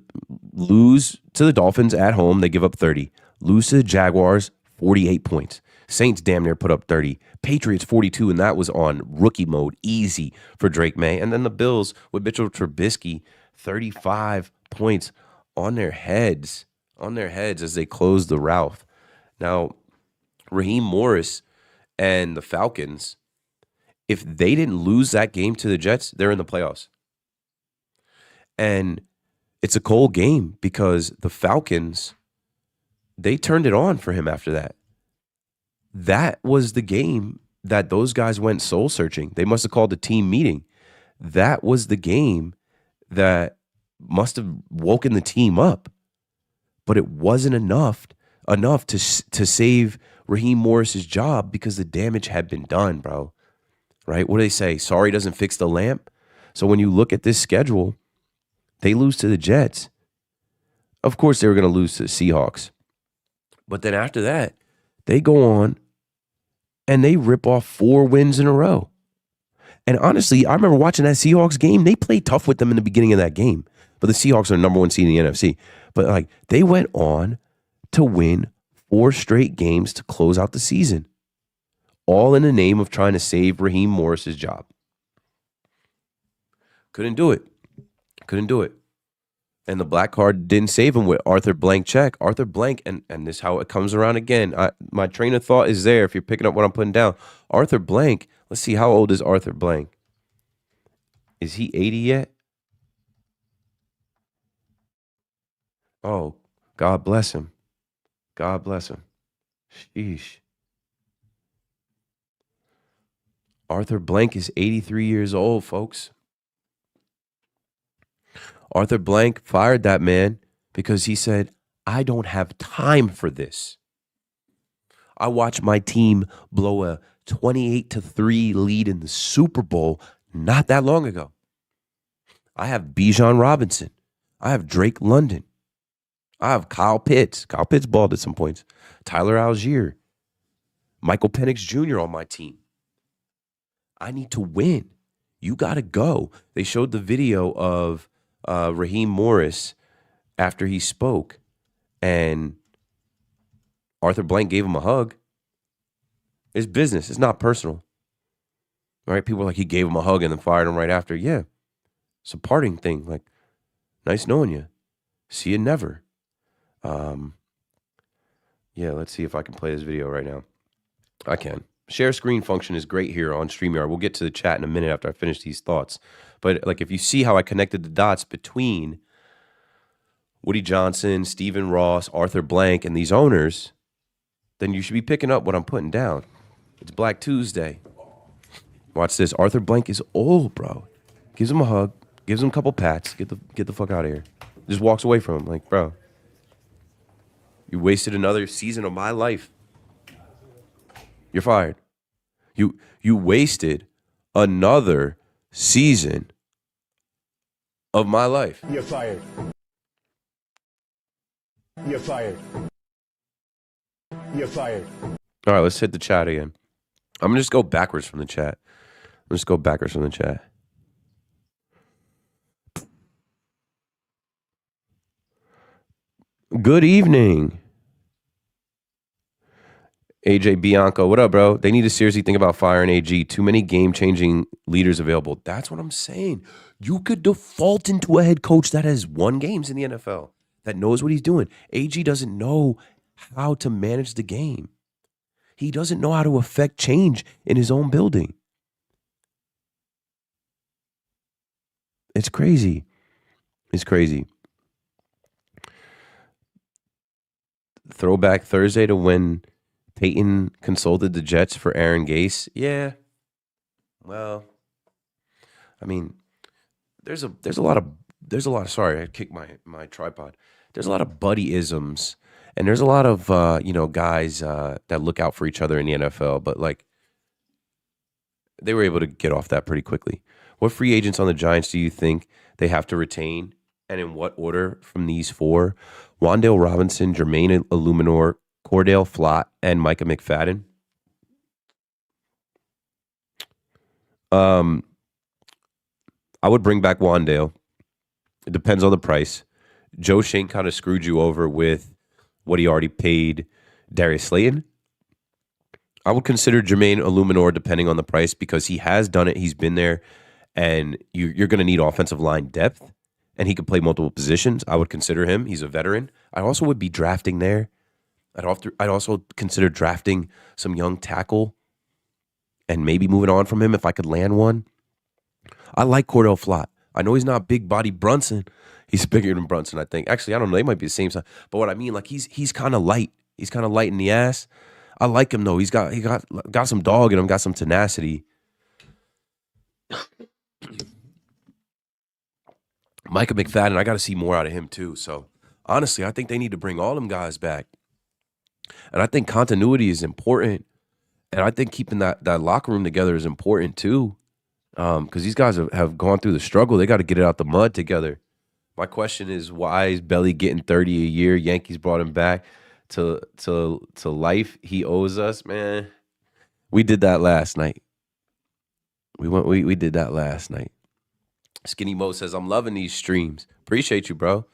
lose to the Dolphins at home. They give up 30. Lose to the Jaguars, 48 points. Saints damn near put up 30. Patriots 42, and that was on rookie mode, easy for Drake May. And then the Bills with Mitchell Trubisky, 35 points on their heads as they close the rout. Now, Raheem Morris and the Falcons, if they didn't lose that game to the Jets, they're in the playoffs. And it's a cold game because the Falcons, they turned it on for him after that. That was the game that those guys went soul searching. They must have called a team meeting. That was the game that must have woken the team up. But it wasn't enough to save Raheem Morris's job because the damage had been done, bro. Right? What do they say? Sorry doesn't fix the lamp. So when you look at this schedule, they lose to the Jets. Of course, they were going to lose to the Seahawks. But then after that, they go on and they rip off 4 wins in a row. And honestly, I remember watching that Seahawks game. They played tough with them in the beginning of that game. But the Seahawks are number 1 seed in the NFC. But they went on to win 4 straight games to close out the season. All in the name of trying to save Raheem Morris's job. Couldn't do it. And the black card didn't save him with Arthur Blank check. Arthur Blank, and this is how it comes around again. My train of thought is there if you're picking up what I'm putting down. Arthur Blank, let's see, how old is Arthur Blank? Is he 80 yet? Oh, God bless him. God bless him. Sheesh. Arthur Blank is 83 years old, folks. Arthur Blank fired that man because he said, I don't have time for this. I watched my team blow a 28-3 lead in the Super Bowl not that long ago. I have Bijan Robinson. I have Drake London. I have Kyle Pitts. Kyle Pitts balled at some points. Tyler Algier. Michael Penix Jr. on my team. I need to win. You got to go. They showed the video of Raheem Morris after he spoke, and Arthur Blank gave him a hug. It's business. It's not personal. All right? People are like, he gave him a hug and then fired him right after. Yeah. It's a parting thing. Like, nice knowing you. See you never. Yeah, let's see if I can play this video right now. I can. Share screen function is great here on StreamYard. We'll get to the chat in a minute after I finish these thoughts. But if you see how I connected the dots between Woody Johnson, Stephen Ross, Arthur Blank, and these owners, then you should be picking up what I'm putting down. It's Black Tuesday. Watch this. Arthur Blank is old, bro. Gives him a hug, gives him a couple pats, get the fuck out of here. Just walks away from him like, bro, you wasted another season of my life. You're fired. You wasted another season of my life. You're fired. You're fired. You're fired. All right, let's hit the chat again. I'm going to just go backwards from the chat. Good evening. AJ Bianco, what up, bro? They need to seriously think about firing AG. Too many game-changing leaders available. That's what I'm saying. You could default into a head coach that has won games in the NFL, that knows what he's doing. AG doesn't know how to manage the game. He doesn't know how to affect change in his own building. It's crazy. It's crazy. Throwback Thursday to when Peyton consulted the Jets for Aaron Gase. Yeah. Well, I mean, there's a lot of sorry, I kicked my tripod. There's a lot of buddy-isms, and there's a lot of guys that look out for each other in the NFL, but like they were able to get off that pretty quickly. What free agents on the Giants do you think they have to retain, and in what order from these four? Wan'Dale Robinson, Jermaine Illuminor, Cordell Flott, and Micah McFadden. I would bring back Wan'Dale. It depends on the price. Joe Schoen kind of screwed you over with what he already paid Darius Slayton. I would consider Jermaine Illuminor depending on the price because he has done it. He's been there, and you're going to need offensive line depth, and he could play multiple positions. I would consider him. He's a veteran. I also would be drafting there. I'd also consider drafting some young tackle and maybe moving on from him if I could land one. I like Cordell Flott. I know he's not big body Brunson. He's bigger than Brunson, I think. Actually, I don't know. They might be the same size. But what I mean, like he's kind of light. He's kind of light in the ass. I like him though. He got some dog in him. Got some tenacity. Micah McFadden, I got to see more out of him too. So honestly, I think they need to bring all them guys back. And I think continuity is important. And I think keeping that locker room together is important too. Because these guys have gone through the struggle. They got to get it out the mud together. My question is, why is Belly getting 30 a year? Yankees brought him back to life. He owes us, man. We did that last night. We did that last night. Skinny Mo says, I'm loving these streams. Appreciate you, bro.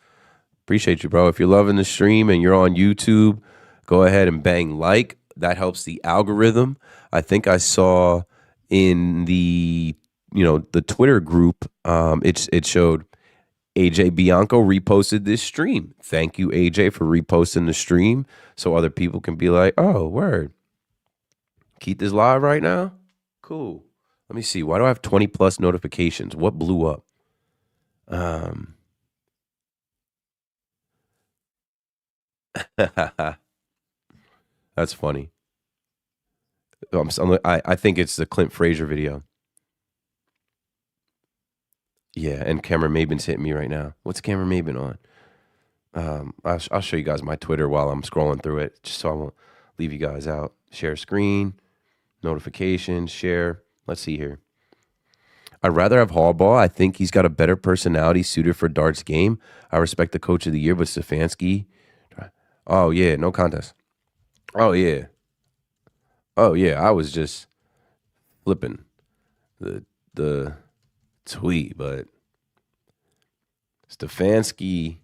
Appreciate you, bro. If you're loving the stream and you're on YouTube, go ahead and bang like. That helps the algorithm. I think I saw in the Twitter group, it showed AJ Bianco reposted this stream. Thank you, AJ, for reposting the stream so other people can be like, oh, word. Keep this live right now? Cool. Let me see. Why do I have 20 plus notifications? What blew up? That's funny. I think it's the Clint Frazier video. Yeah, and Cameron Maben's hitting me right now. What's Cameron Maben on? I'll show you guys my Twitter while I'm scrolling through it, just so I won't leave you guys out. Share screen, notifications, share. Let's see here. I'd rather have Harbaugh. I think he's got a better personality suited for Dart's game. I respect the coach of the year, but Stefanski. Oh, yeah, no contest. Oh, yeah. Oh, yeah, I was just flipping the tweet, but Stefanski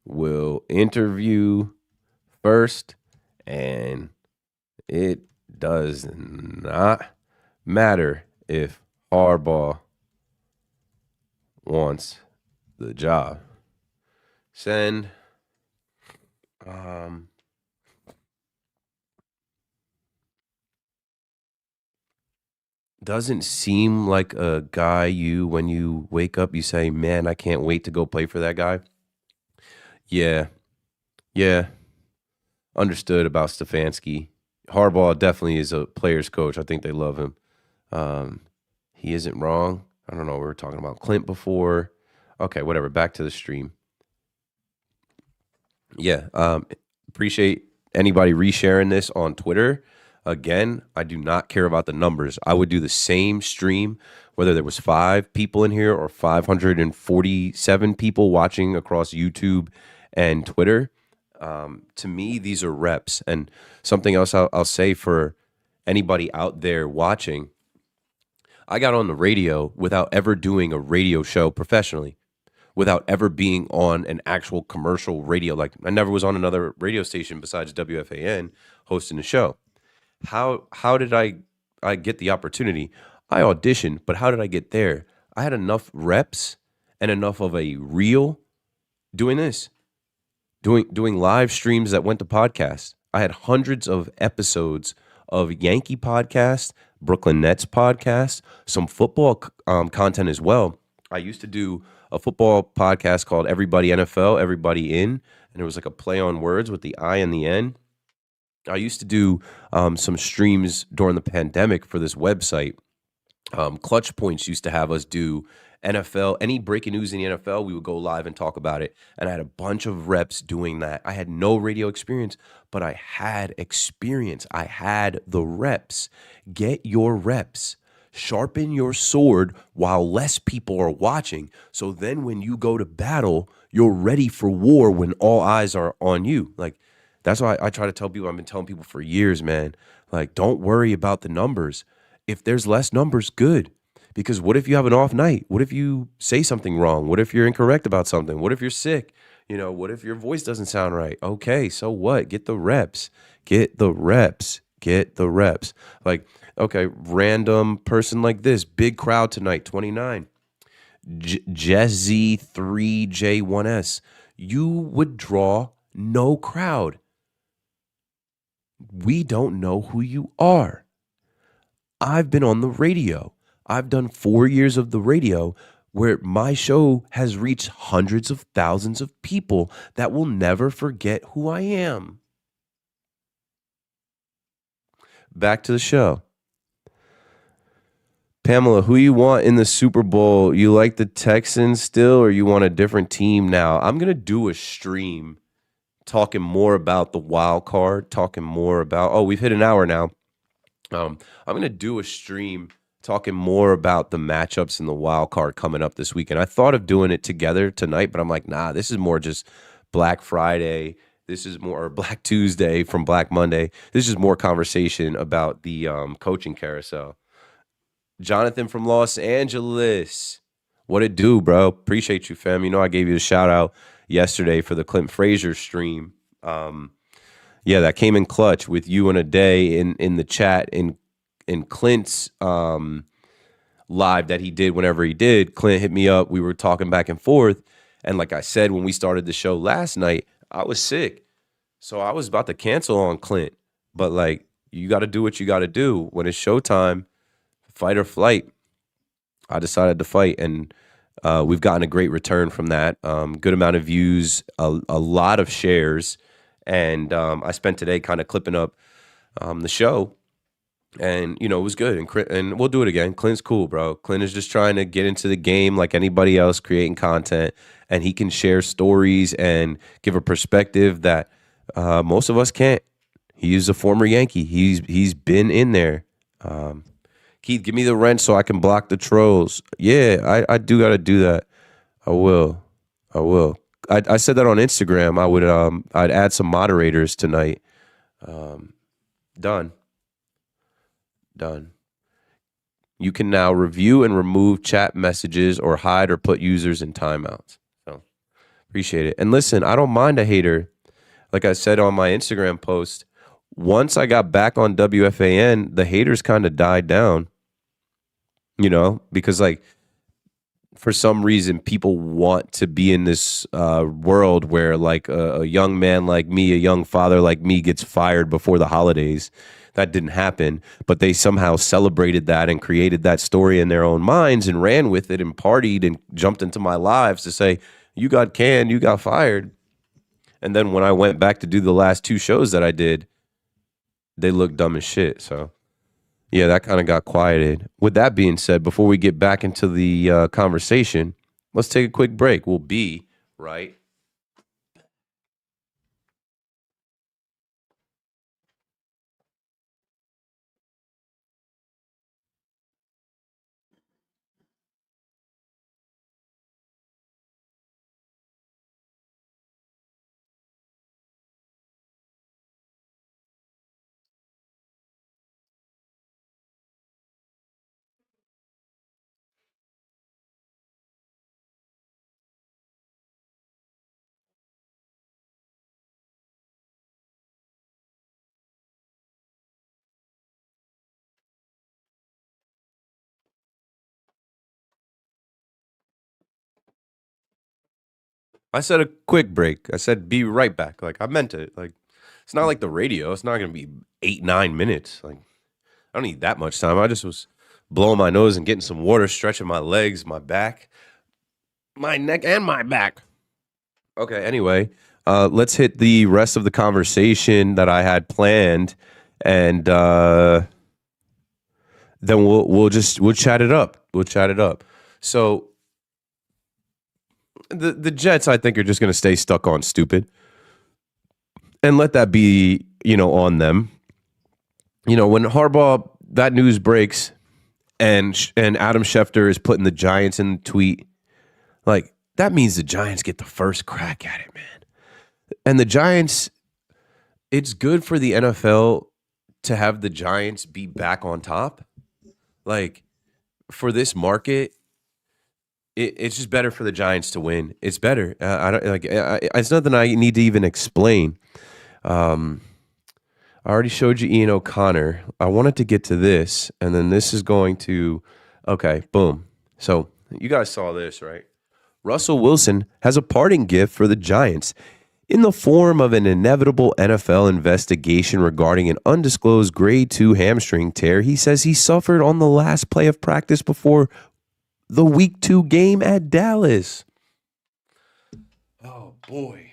will interview first, and it does not matter if Harbaugh wants the job. Send. Doesn't seem like a guy when you wake up, you say, man, I can't wait to go play for that guy. Yeah. Understood about Stefanski. Harbaugh definitely is a player's coach. I think they love him. He isn't wrong. I don't know. We were talking about Clint before. Okay, whatever. Back to the stream. Yeah. Appreciate anybody resharing this on Twitter. Again, I do not care about the numbers. I would do the same stream, whether there was 5 people in here or 547 people watching across YouTube and Twitter. To me, these are reps. And something else I'll say for anybody out there watching, I got on the radio without ever doing a radio show professionally, without ever being on an actual commercial radio. Like, I never was on another radio station besides WFAN hosting a show. How did I get the opportunity? I auditioned, but how did I get there? I had enough reps and enough of a reel doing this, doing live streams that went to podcasts. I had hundreds of episodes of Yankee podcast, Brooklyn Nets podcast, some football content as well. I used to do a football podcast called Everybody NFL, Everybody In, and it was like a play on words with the I and the N. I used to do some streams during the pandemic for this website. Clutch Points used to have us do NFL, any breaking news in the NFL, we would go live and talk about it. And I had a bunch of reps doing that. I had no radio experience, but I had experience. I had the reps. Get your reps. Sharpen your sword while less people are watching. So then when you go to battle, you're ready for war when all eyes are on you. Like, that's why I try to tell people, I've been telling people for years, man, like, don't worry about the numbers. If there's less numbers, good. Because what if you have an off night? What if you say something wrong? What if you're incorrect about something? What if you're sick? What if your voice doesn't sound right? Okay, so what? Get the reps. Get the reps. Get the reps. Like, okay, random person like this, big crowd tonight, 29. Jesse 3J1S. You would draw no crowd. We don't know who you are. I've been on the radio. I've done 4 years of the radio where my show has reached hundreds of thousands of people that will never forget who I am. Back to the show. Pamela, who you want in the Super Bowl? You like the Texans still, or you want a different team now? I'm going to do a stream talking more about the wild card, talking more about, we've hit an hour now. I'm going to do a stream talking more about the matchups in the wild card coming up this weekend. I thought of doing it together tonight, but I'm like, nah, this is more just Black Friday. This is more Black Tuesday from Black Monday. This is more conversation about the coaching carousel. Jonathan from Los Angeles. What it do, bro? Appreciate you, fam. I gave you a shout out yesterday for the Clint Frazier stream. Yeah, that came in clutch with you and a day in the chat in Clint's live that he did whenever he did. Clint hit me up. We were talking back and forth. And like I said, when we started the show last night, I was sick. So I was about to cancel on Clint. But like, you got to do what you got to do. When it's showtime, fight or flight, I decided to fight. And we've gotten a great return from that. Good amount of views, a lot of shares. And I spent today kind of clipping up the show. And, it was good. And we'll do it again. Clint's cool, bro. Clint is just trying to get into the game like anybody else, creating content. And he can share stories and give a perspective that most of us can't. He's a former Yankee. He's been in there. Keith, give me the rent so I can block the trolls. Yeah, I do got to do that. I will. I said that on Instagram. I'd add some moderators tonight. Done. You can now review and remove chat messages or hide or put users in timeouts. So appreciate it. And listen, I don't mind a hater. Like I said on my Instagram post, once I got back on WFAN, the haters kind of died down. Because like for some reason people want to be in this world where like a young man like me, a young father like me gets fired before the holidays. That didn't happen, but they somehow celebrated that and created that story in their own minds and ran with it and partied and jumped into my lives to say, you got canned, you got fired. And then when I went back to do the last 2 shows that I did, they looked dumb as shit. So yeah, that kind of got quieted. With that being said, before we get back into the conversation, let's take a quick break. We'll be right. I said a quick break. I said be right back. Like I meant it. Like It's not like the radio. It's not going to be 8-9 minutes. Like, I don't need that much time. I just was blowing my nose and getting some water, stretching my legs, my back, my neck, and my back. Okay, anyway, let's hit the rest of the conversation that I had planned, and then we'll chat it up. We'll chat it up. So the Jets, I think, are just going to stay stuck on stupid, and let that be, on them. When Harbaugh, that news breaks, and Adam Schefter is putting the Giants in the tweet, like, that means the Giants get the first crack at it, man. And the Giants, it's good for the NFL to have the Giants be back on top. Like, for this market, it's just better for the Giants to win. It's better. It's nothing I need to even explain. I already showed you Ian O'Connor. I wanted to get to this, and then this is going to, okay, boom. So you guys saw this, right? Russell Wilson has a parting gift for the Giants in the form of an inevitable NFL investigation regarding an undisclosed grade 2 hamstring tear he says he suffered on the last play of practice before the week 2 game at Dallas. Oh, boy.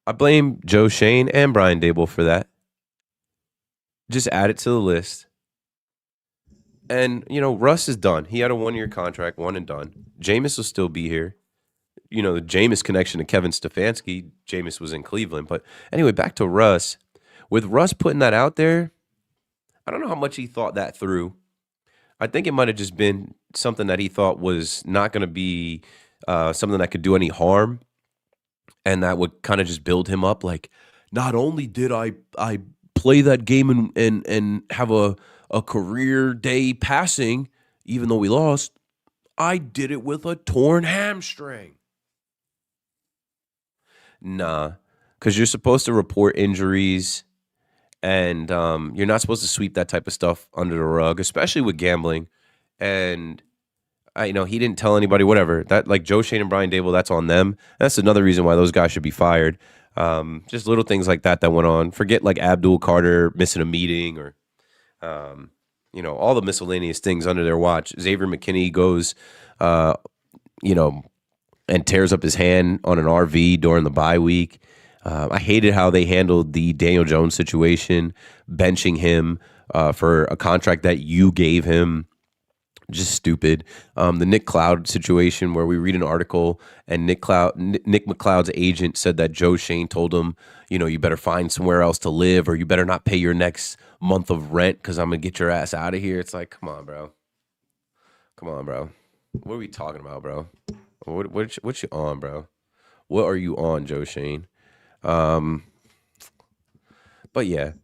I blame Joe Shane and Brian Daboll for that. Just add it to the list. And, Russ is done. He had a 1-year contract, one and done. Jameis will still be here. The Jameis connection to Kevin Stefanski. Jameis was in Cleveland. But anyway, back to Russ. With Russ putting that out there, I don't know how much he thought that through. I think it might have just been something that he thought was not going to be something that could do any harm. And that would kind of just build him up. Like, not only did I play that game and have a career day passing, even though we lost, I did it with a torn hamstring. Nah, because you're supposed to report injuries, and you're not supposed to sweep that type of stuff under the rug, especially with gambling. And he didn't tell anybody, whatever. That, like, Joe Shane and Brian Daboll, that's on them. That's another reason why those guys should be fired. Just little things like that went on. Forget, like, Abdul Carter missing a meeting, or all the miscellaneous things under their watch. Xavier McKinney goes, and tears up his hand on an RV during the bye week. I hated how they handled the Daniel Jones situation, benching him for a contract that you gave him. Just stupid. The Nick Cloud situation, where we read an article and Nick McLeod's agent said that Joe Shane told him, you better find somewhere else to live, or you better not pay your next month of rent because I'm going to get your ass out of here. It's like, come on, bro. What are we talking about, bro? What you on, bro? What are you on, Joe Shane? But yeah.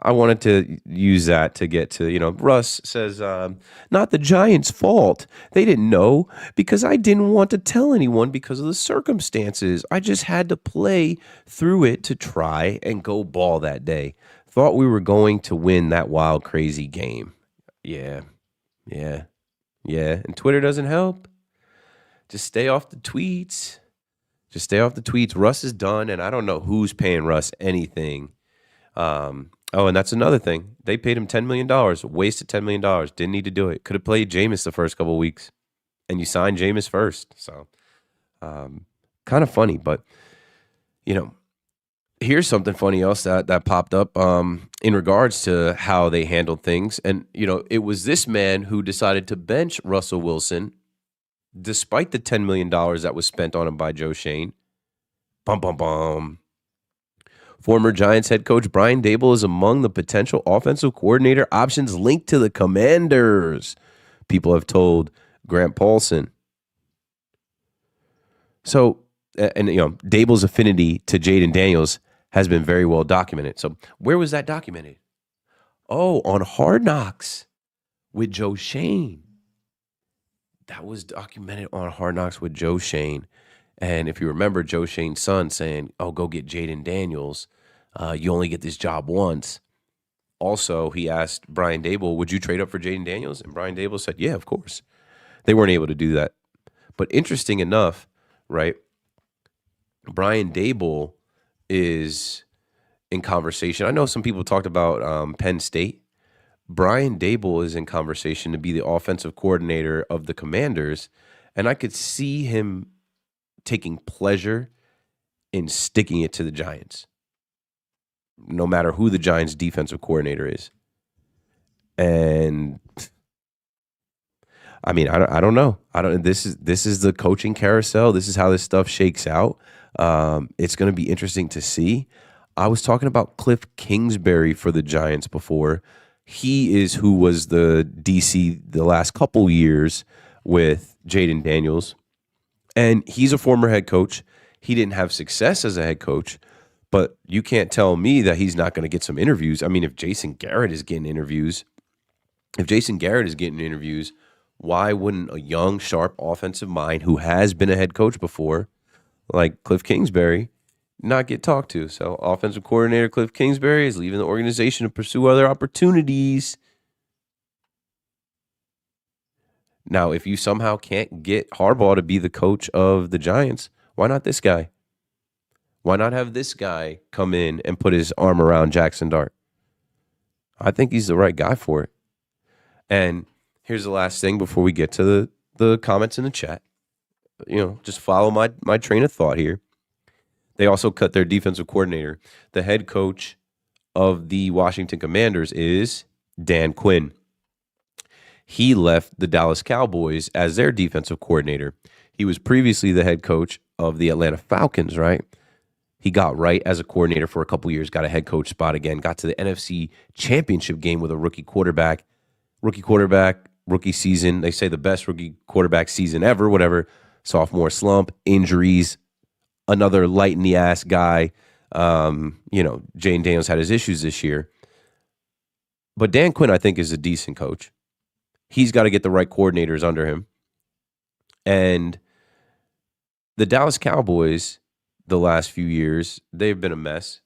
I wanted to use that to get to, Russ says, not the Giants' fault. They didn't know because I didn't want to tell anyone because of the circumstances. I just had to play through it to try and go ball that day. Thought we were going to win that wild, crazy game. Yeah. And Twitter doesn't help. Just stay off the tweets. Russ is done, and I don't know who's paying Russ anything. And that's another thing. They paid him $10 million, wasted $10 million. Didn't need to do it. Could have played Jameis the first couple of weeks, and you signed Jameis first. So, kind of funny, but, here's something funny else that popped up in regards to how they handled things. And, it was this man who decided to bench Russell Wilson despite the $10 million that was spent on him by Joe Shane. Bum, bum, bum. Former Giants head coach Brian Daboll is among the potential offensive coordinator options linked to the Commanders, people have told Grant Paulson. So, and Daboll's affinity to Jaden Daniels has been very well documented. So, where was that documented? Oh, on Hard Knocks with Joe Shane. That was documented on Hard Knocks with Joe Shane. And if you remember Joe Shane's son saying, oh, go get Jaden Daniels. You only get this job once. Also, he asked Brian Daboll, would you trade up for Jaden Daniels? And Brian Daboll said, yeah, of course. They weren't able to do that. But interesting enough, right? Brian Dable is in conversation. I know some people talked about Penn State. Brian Dable is in conversation to be the offensive coordinator of the Commanders, and I could see him taking pleasure in sticking it to the Giants, no matter who the Giants' defensive coordinator is. And I mean, I don't know. This is the coaching carousel. This is how this stuff shakes out. It's going to be interesting to see. I was talking about Cliff Kingsbury for the Giants before. He is who was the DC the last couple years with Jaden Daniels. And he's a former head coach. He didn't have success as a head coach, but you can't tell me that he's not going to get some interviews. I mean, if Jason Garrett is getting interviews, why wouldn't a young, sharp offensive mind who has been a head coach before, like Cliff Kingsbury, not get talked to? So offensive coordinator Cliff Kingsbury is leaving the organization to pursue other opportunities. Now, if you somehow can't get Harbaugh to be the coach of the Giants, why not this guy? Why not have this guy come in and put his arm around Jackson Dart? I think he's the right guy for it. And here's the last thing before we get to the comments in the chat. Just follow my train of thought here. They also cut their defensive coordinator. The head coach of the Washington Commanders is Dan Quinn. He left the Dallas Cowboys as their defensive coordinator. He was previously the head coach of the Atlanta Falcons, right? He got right as a coordinator for a couple years, got a head coach spot again, got to the NFC Championship game with a rookie quarterback, rookie season. They say the best rookie quarterback season ever, whatever. Sophomore slump, injuries, another light in the ass guy. Jane Daniels had his issues this year. But Dan Quinn, I think, is a decent coach. He's got to get the right coordinators under him. And the Dallas Cowboys, the last few years, they've been a mess.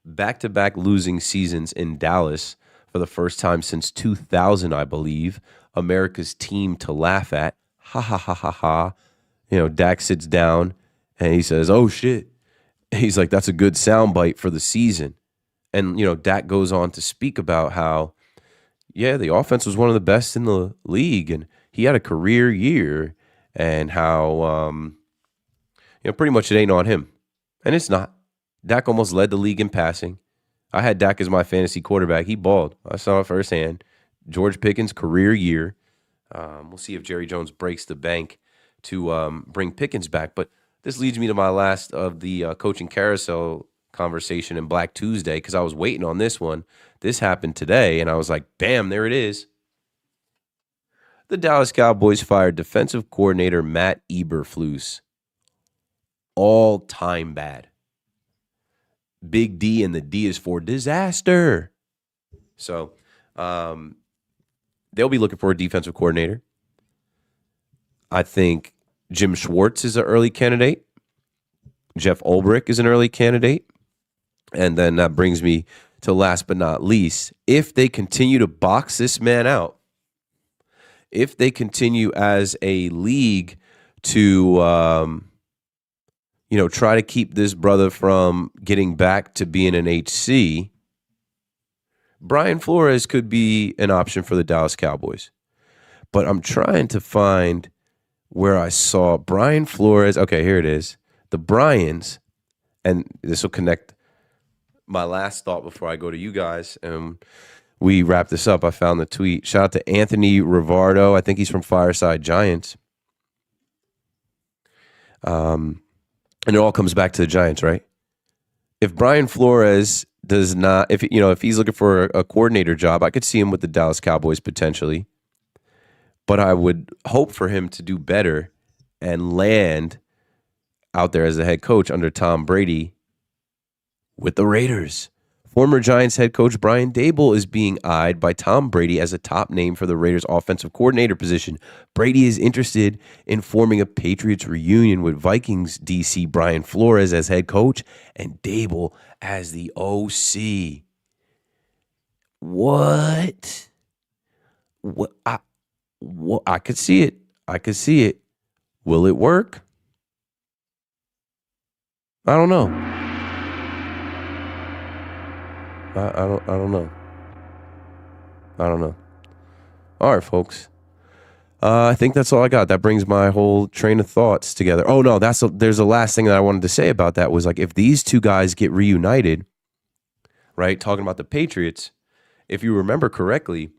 Back-to-back losing seasons in Dallas for the first time since 2000, I believe. America's team to laugh at. Ha, ha, ha, ha, ha. Dak sits down and he says, oh, shit. He's like, that's a good soundbite for the season. And, Dak goes on to speak about how, yeah, the offense was one of the best in the league, and he had a career year, and how, pretty much it ain't on him. And it's not. Dak almost led the league in passing. I had Dak as my fantasy quarterback. He balled. I saw it firsthand. George Pickens' career year. We'll see if Jerry Jones breaks the bank to bring Pickens back. But this leads me to my last of the coaching carousel conversation in Black Tuesday, because I was waiting on this one. This happened today, and I was like, bam, there it is. The Dallas Cowboys fired defensive coordinator Matt Eberflus. All-time bad. Big D, and the D is for disaster. So they'll be looking for a defensive coordinator. I think Jim Schwartz is an early candidate. Jeff Ulbrich is an early candidate. And then that brings me to last but not least, if they continue to box this man out, if they continue as a league to, try to keep this brother from getting back to being an HC, Brian Flores could be an option for the Dallas Cowboys. But I'm trying to find where I saw Brian Flores. Okay, here it is. The Bryans, and this will connect my last thought before I go to you guys and we wrap this up. I found the tweet. Shout out to Anthony Rivardo. I think he's from Fireside Giants. And it all comes back to the Giants, right? If Brian Flores does not, if he's looking for a coordinator job, I could see him with the Dallas Cowboys potentially. But I would hope for him to do better and land out there as a head coach under Tom Brady with the Raiders. Former Giants head coach Brian Dable is being eyed by Tom Brady as a top name for the Raiders offensive coordinator position. Brady is interested in forming a Patriots reunion with Vikings DC Brian Flores as head coach and Dable as the OC. What? I could see it. Will it work? I don't know. I don't know. I don't know. All right, folks. I think that's all I got. That brings my whole train of thoughts together. Oh no, there's a last thing that I wanted to say about that was like if these two guys get reunited, right? Talking about the Patriots, if you remember correctly,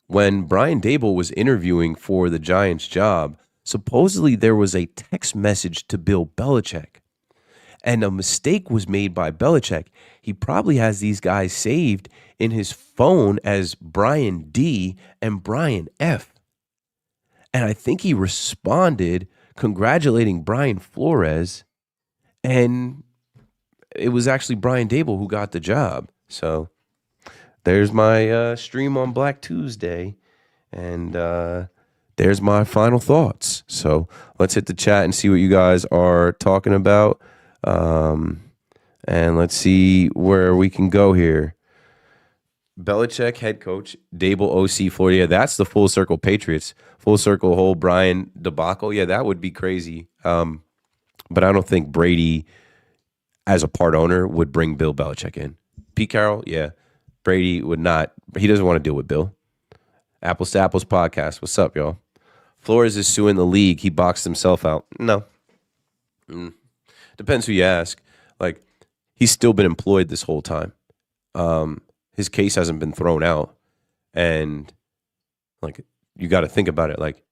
when Brian Daboll was interviewing for the Giants job, supposedly there was a text message to Bill Belichick. And a mistake was made by Belichick. He probably has these guys saved in his phone as Brian D and Brian F. And I think he responded congratulating Brian Flores. And it was actually Brian Daboll who got the job. So there's my stream on Black Tuesday. And there's my final thoughts. So let's hit the chat and see what you guys are talking about. And let's see where we can go here. Belichick head coach, Daboll OC Florida. Yeah, that's the full circle Patriots. Full circle whole Brian debacle. Yeah, that would be crazy. But I don't think Brady, as a part owner, would bring Bill Belichick in. Pete Carroll, yeah. Brady would not. He doesn't want to deal with Bill. Apples to Apples podcast. What's up, y'all? Flores is suing the league. He boxed himself out. No. Depends who you ask. Like, he's still been employed this whole time. His case hasn't been thrown out. And, like, you got to think about it. Like,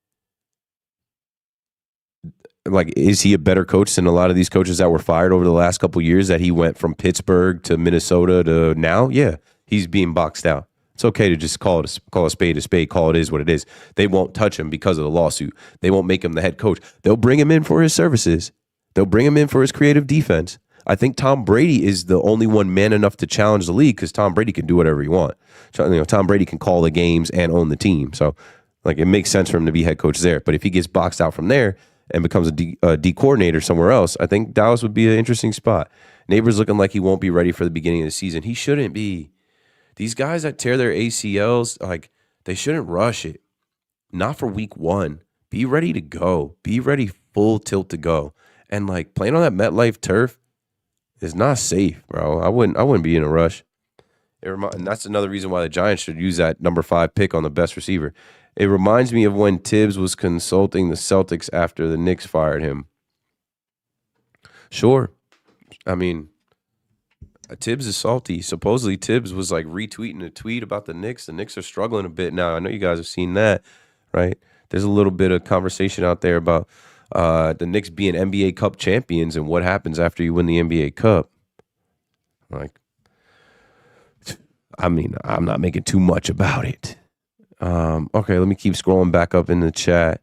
is he a better coach than a lot of these coaches that were fired over the last couple of years that he went from Pittsburgh to Minnesota to now? Yeah, he's being boxed out. It's okay to just call a spade a spade, call it is what it is. They won't touch him because of the lawsuit. They won't make him the head coach. They'll bring him in for his services. They'll bring him in for his creative defense. I think Tom Brady is the only one man enough to challenge the league because Tom Brady can do whatever he wants. Tom Brady can call the games and own the team. So, like, it makes sense for him to be head coach there. But if he gets boxed out from there and becomes a D coordinator somewhere else, I think Dallas would be an interesting spot. Neighbors looking like he won't be ready for the beginning of the season. He shouldn't be. These guys that tear their ACLs, like, they shouldn't rush it. Not for week one. Be ready to go. Be ready full tilt to go. And, like, playing on that MetLife turf is not safe, bro. I wouldn't be in a rush. And that's another reason why the Giants should use that number 5 pick on the best receiver. It reminds me of when Tibbs was consulting the Celtics after the Knicks fired him. Sure. I mean, Tibbs is salty. Supposedly Tibbs was like retweeting a tweet about the Knicks. The Knicks are struggling a bit now. I know you guys have seen that, right? There's a little bit of conversation out there about the Knicks being NBA Cup champions and what happens after you win the NBA Cup. Like, I mean, I'm not making too much about it. Okay, let me keep scrolling back up in the chat.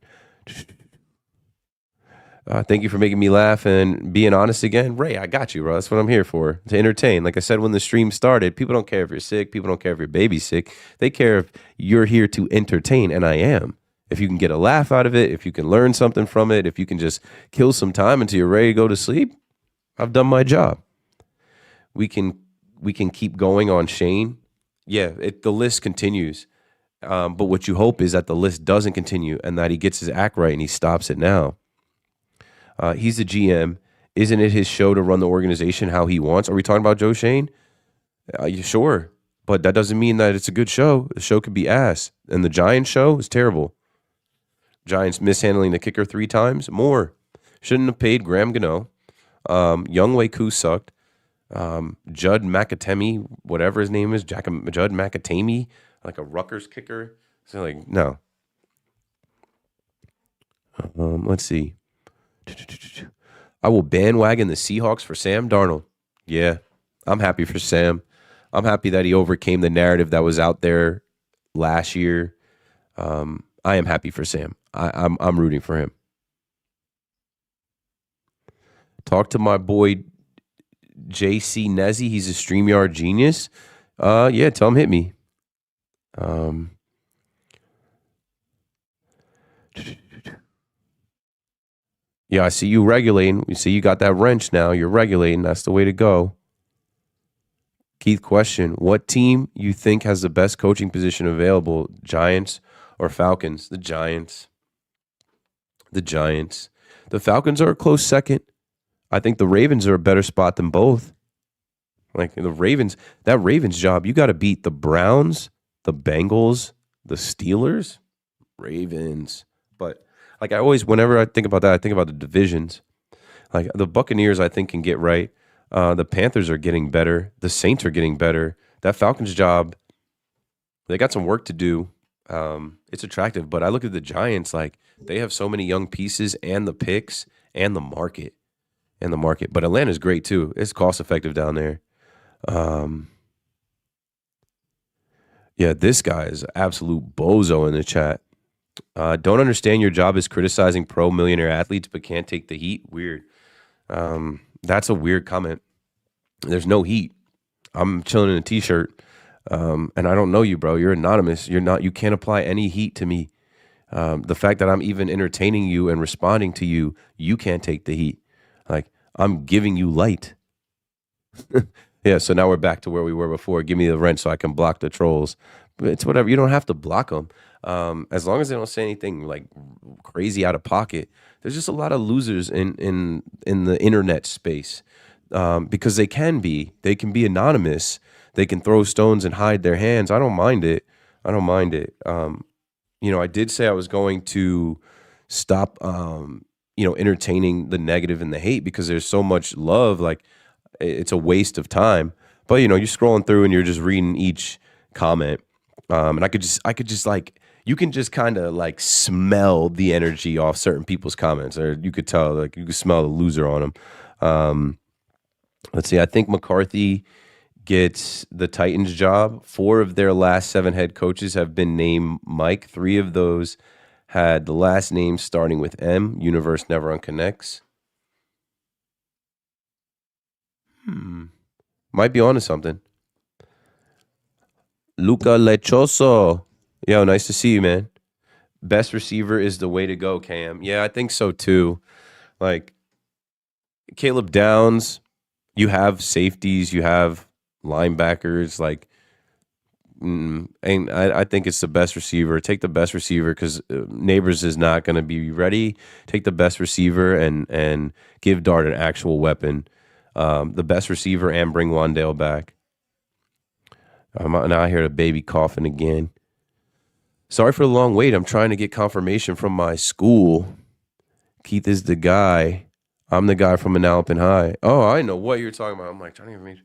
Thank you for making me laugh and being honest again. Ray, I got you, bro. That's what I'm here for, to entertain. Like I said when the stream started, people don't care if you're sick. People don't care if your baby's sick. They care if you're here to entertain, and I am. If you can get a laugh out of it, if you can learn something from it, if you can just kill some time until you're ready to go to sleep, I've done my job. We can keep going on Shane. Yeah, the list continues. But what you hope is that the list doesn't continue and that he gets his act right and he stops it now. He's the GM. Isn't it his show to run the organization how he wants? Are we talking about Joe Shane? Sure. But that doesn't mean that it's a good show. The show could be ass. And the Giants show is terrible. Giants mishandling the kicker 3 times? More. Shouldn't have paid Graham Gano. Younghoe Koo sucked. Judd McAtemi, whatever his name is, Judd McAtemi, like a Rutgers kicker. So, like, no. Let's see. I will bandwagon the Seahawks for Sam Darnold. Yeah, I'm happy for Sam. I'm happy that he overcame the narrative that was out there last year. I am happy for Sam. I'm rooting for him. Talk to my boy JC Nezzy. He's a StreamYard genius. Yeah, tell him hit me. Yeah, I see you regulating. You see you got that wrench now. You're regulating. That's the way to go. Keith, question. What team you think has the best coaching position available? Giants or Falcons? The Giants. the Giants. The Falcons are a close second. I think the Ravens are a better spot than both. Like the Ravens, that Ravens job, you got to beat the Browns, the Bengals, the Steelers, Ravens. But like I always, whenever I think about that, I think about the divisions. Like the Buccaneers, I think can get right. The Panthers are getting better. The Saints are getting better. That Falcons job, they got some work to do. It's attractive, but I look at the Giants, like they have so many young pieces and the picks and the market. But Atlanta's great too. It's cost effective down there. Yeah, this guy is an absolute bozo in the chat. Don't understand your job is criticizing pro millionaire athletes, but can't take the heat. Weird. That's a weird comment. There's no heat. I'm chilling in a t-shirt. And I don't know you, bro. You're anonymous. You can't apply any heat to me. The fact that I'm even entertaining you and responding to you, you can't take the heat. Like, I'm giving you light. Yeah, so now we're back to where we were before. Give me the rent so I can block the trolls. But it's whatever. You don't have to block them. As long as they don't say anything like crazy out of pocket. There's just a lot of losers in the internet space because they can be anonymous. They can throw stones and hide their hands. I don't mind it. I did say I was going to stop, entertaining the negative and the hate because there's so much love. Like it's a waste of time. But you're scrolling through and you're just reading each comment, and I could just like you can just kind of like smell the energy off certain people's comments, or you could tell like you could smell the loser on them. Let's see. I think McCarthy gets the Titans job. 4 of their last 7 head coaches have been named Mike. 3 of those had the last name starting with M. Universe never unconnects. Might be onto something. Luca Lechoso. Yo, nice to see you, man. Best receiver is the way to go, Cam. Yeah, I think so too. Like Caleb Downs, you have safeties, you have linebackers, like, and I think it's the best receiver. Take the best receiver because Neighbors is not going to be ready. Take the best receiver and give Dart an actual weapon. The best receiver and bring Wandale back. Now I hear the baby coughing again. Sorry for the long wait. I'm trying to get confirmation from my school. Keith is the guy. I'm the guy from Manalapan High. Oh, I know what you're talking about. I'm like trying to information.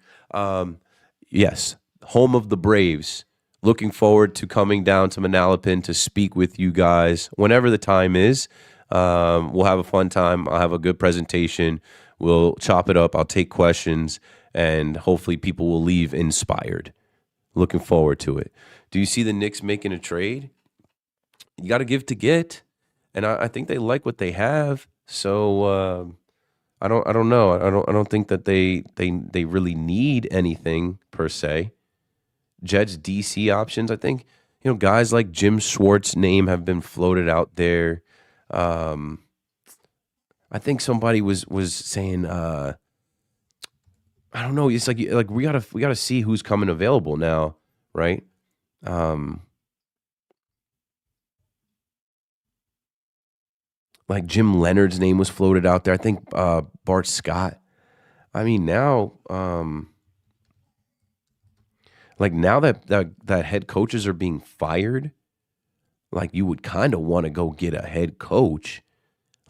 Yes, home of the Braves. Looking forward to coming down to Manalapan to speak with you guys whenever the time is. We'll have a fun time. I'll have a good presentation. We'll chop it up. I'll take questions, and hopefully people will leave inspired. Looking forward to it. Do you see the Knicks making a trade? You got to give to get, and I think they like what they have. So I don't know. I don't think that they really need anything per se. Jets DC options. I think guys like Jim Schwartz's name have been floated out there. I think somebody was saying I don't know. It's like we gotta see who's coming available now, right? Like Jim Leonard's name was floated out there. I think Bart Scott. I mean now, like now that head coaches are being fired, like you would kind of want to go get a head coach.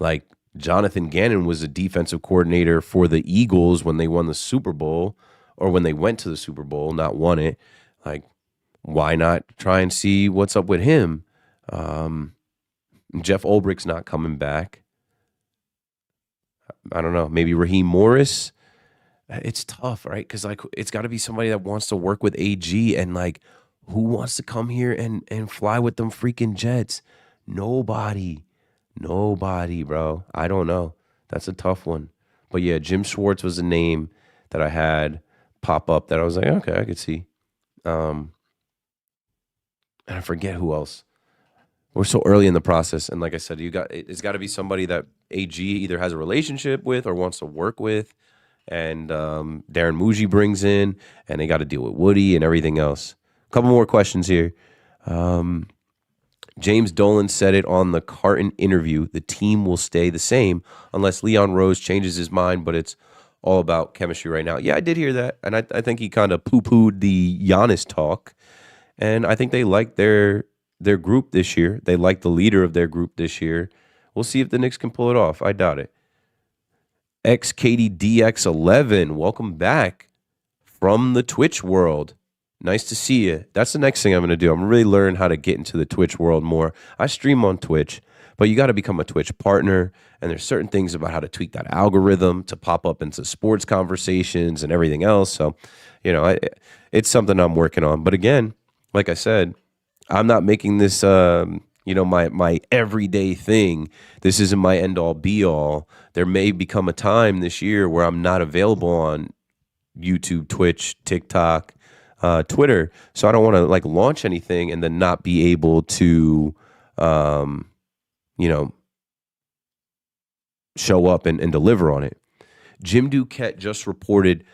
Like Jonathan Gannon was a defensive coordinator for the Eagles when they won the Super Bowl, or when they went to the Super Bowl, not won it. Like, why not try and see what's up with him? Jeff Ulbricht's not coming back. I don't know. Maybe Raheem Morris. It's tough, right? Because like it's got to be somebody that wants to work with AG, and like who wants to come here and fly with them freaking jets? Nobody, bro. I don't know. That's a tough one. But yeah, Jim Schwartz was a name that I had pop up that I was like, okay, I could see. And I forget who else. We're so early in the process, and like I said, it's got to be somebody that AG either has a relationship with or wants to work with, and Darren Muji brings in, and they got to deal with Woody and everything else. A couple more questions here. James Dolan said it on the Carton interview. The team will stay the same unless Leon Rose changes his mind, but it's all about chemistry right now. Yeah, I did hear that, and I think he kind of poo-pooed the Giannis talk, and I think they like their group this year. They like the leader of their group this year. We'll see if the Knicks can pull it off. I doubt it. XKDDX11, welcome back from the Twitch world. Nice to see you. That's the next thing I'm going to do. I'm really learn how to get into the Twitch world more. I stream on Twitch, but you got to become a Twitch partner, and there's certain things about how to tweak that algorithm to pop up into sports conversations and everything else. So, it's something I'm working on. But again, like I said, I'm not making this my everyday thing. This isn't my end all be all. There may become a time this year where I'm not available on YouTube, Twitch, TikTok, Twitter. So I don't want to launch anything and then not be able to, show up and deliver on it. Jim Duquette just reported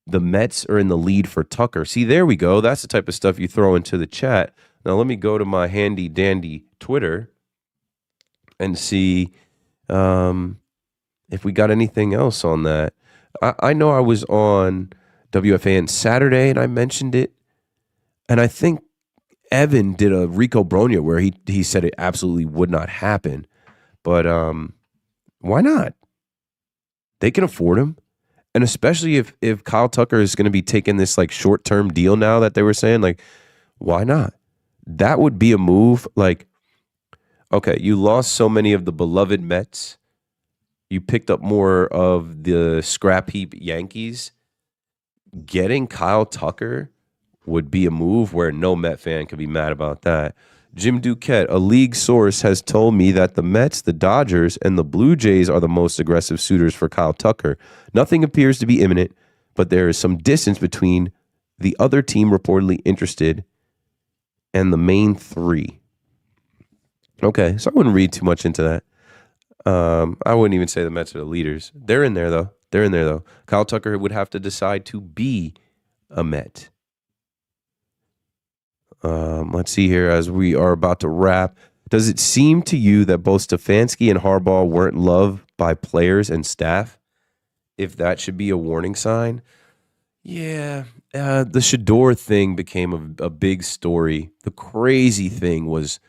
the Mets are in the lead for Tucker. See, there we go. That's the type of stuff you throw into the chat. Now let me go to my handy dandy Twitter and see if we got anything else on that. I know I was on WFAN Saturday and I mentioned it, and I think Evan did a Rico Bronya where he said it absolutely would not happen. But why not? They can afford him. And especially if Kyle Tucker is going to be taking this short-term deal now that they were saying, why not? That would be a move. Okay, you lost so many of the beloved Mets. You picked up more of the scrap heap Yankees. Getting Kyle Tucker would be a move where no Met fan could be mad about that. Jim Duquette, a league source, has told me that the Mets, the Dodgers, and the Blue Jays are the most aggressive suitors for Kyle Tucker. Nothing appears to be imminent, but there is some distance between the other team reportedly interested and the main three. Okay, so I wouldn't read too much into that. I wouldn't even say the Mets are the leaders. They're in there, though. Kyle Tucker would have to decide to be a Met. Let's see here as we are about to wrap. Does it seem to you that both Stefanski and Harbaugh weren't loved by players and staff? If that should be a warning sign? Yeah, the Shador thing became a big story. The crazy thing was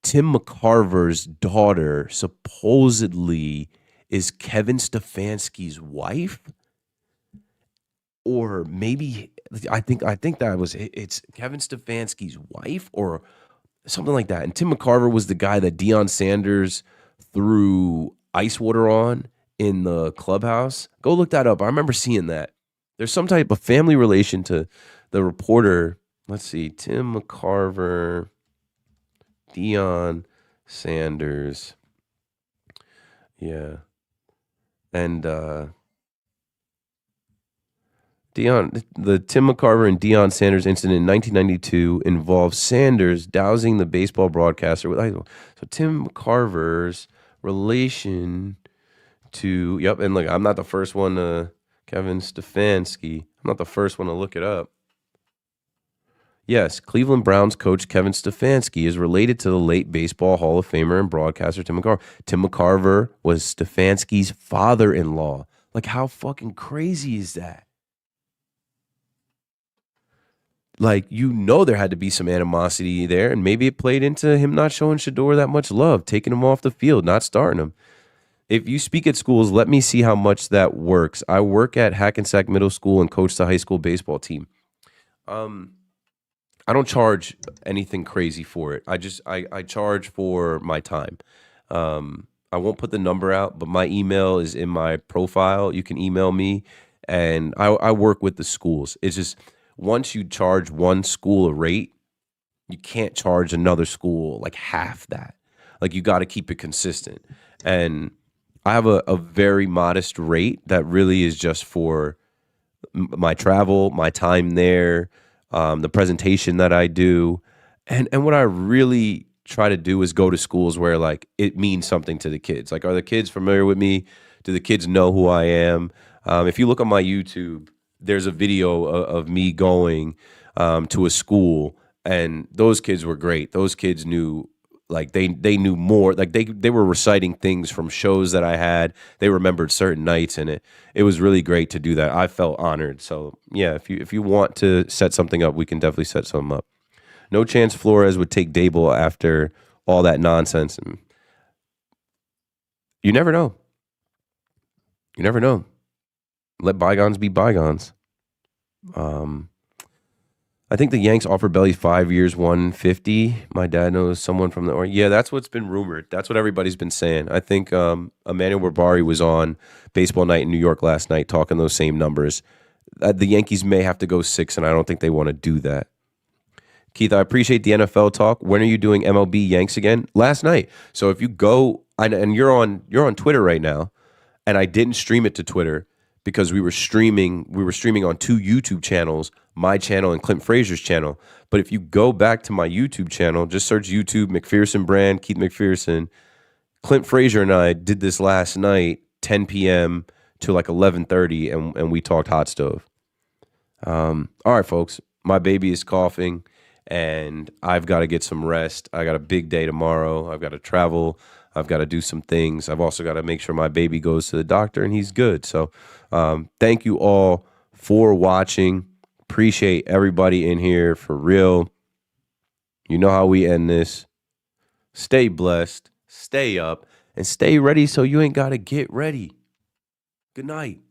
Tim McCarver's daughter supposedly is Kevin Stefanski's wife, or maybe I think that was it's Kevin Stefanski's wife or something like that. And Tim McCarver was the guy that Deion Sanders threw ice water on in the clubhouse. Go look that up. I remember seeing that. There's some type of family relation to the reporter. Let's see, Tim McCarver, Deion Sanders. Yeah. And the Tim McCarver and Deion Sanders incident in 1992 involved Sanders dousing the baseball broadcaster with ice. So Tim McCarver's relation to, and look, I'm not the first one to, Kevin Stefanski, I'm not the first one to look it up. Yes, Cleveland Browns coach Kevin Stefanski is related to the late Baseball Hall of Famer and broadcaster Tim McCarver. Tim McCarver was Stefanski's father-in-law. How fucking crazy is that? There had to be some animosity there, and maybe it played into him not showing Shador that much love, taking him off the field, not starting him. If you speak at schools, let me see how much that works. I work at Hackensack Middle School and coach the high school baseball team. I don't charge anything crazy for it. I charge for my time. I won't put the number out, but my email is in my profile. You can email me, and I work with the schools. It's just once you charge one school a rate, you can't charge another school half that. You got to keep it consistent. And I have a very modest rate that really is just for my travel, my time there, the presentation that I do. And what I really try to do is go to schools where it means something to the kids. Are the kids familiar with me? Do the kids know who I am? If you look on my YouTube, there's a video of me going to a school And those kids were great. Those kids knew, like they knew more. Like they were reciting things from shows that I had. They remembered certain nights, and it was really great to do that. I felt honored. So yeah, if you want to set something up, we can definitely set something up. No chance Flores would take Dable after all that nonsense. And you never know. You never know. Let bygones be bygones. I think the Yanks offer Belly 5 years, 150. My dad knows someone from the yeah, that's what's been rumored. That's what everybody's been saying. I think Emmanuel Barbari was on Baseball Night in New York last night talking those same numbers. The Yankees may have to go 6, and I don't think they want to do that. Keith, I appreciate the NFL talk. When are you doing MLB Yanks again? Last night. So if you go and you're on Twitter right now, and I didn't stream it to Twitter because we were streaming on 2 YouTube channels, my channel and Clint Frazier's channel. But if you go back to my YouTube channel, just search YouTube McPherson brand, Keith McPherson. Clint Frazier and I did this last night, 10 p.m. to like 11:30, and we talked hot stove. All right, folks, my baby is coughing, and I've got to get some rest. I got a big day tomorrow. I've got to travel. I've got to do some things. I've also got to make sure my baby goes to the doctor and he's good. So thank you all for watching. Appreciate everybody in here for real. You know how we end this. Stay blessed, stay up, and stay ready so you ain't got to get ready. Good night.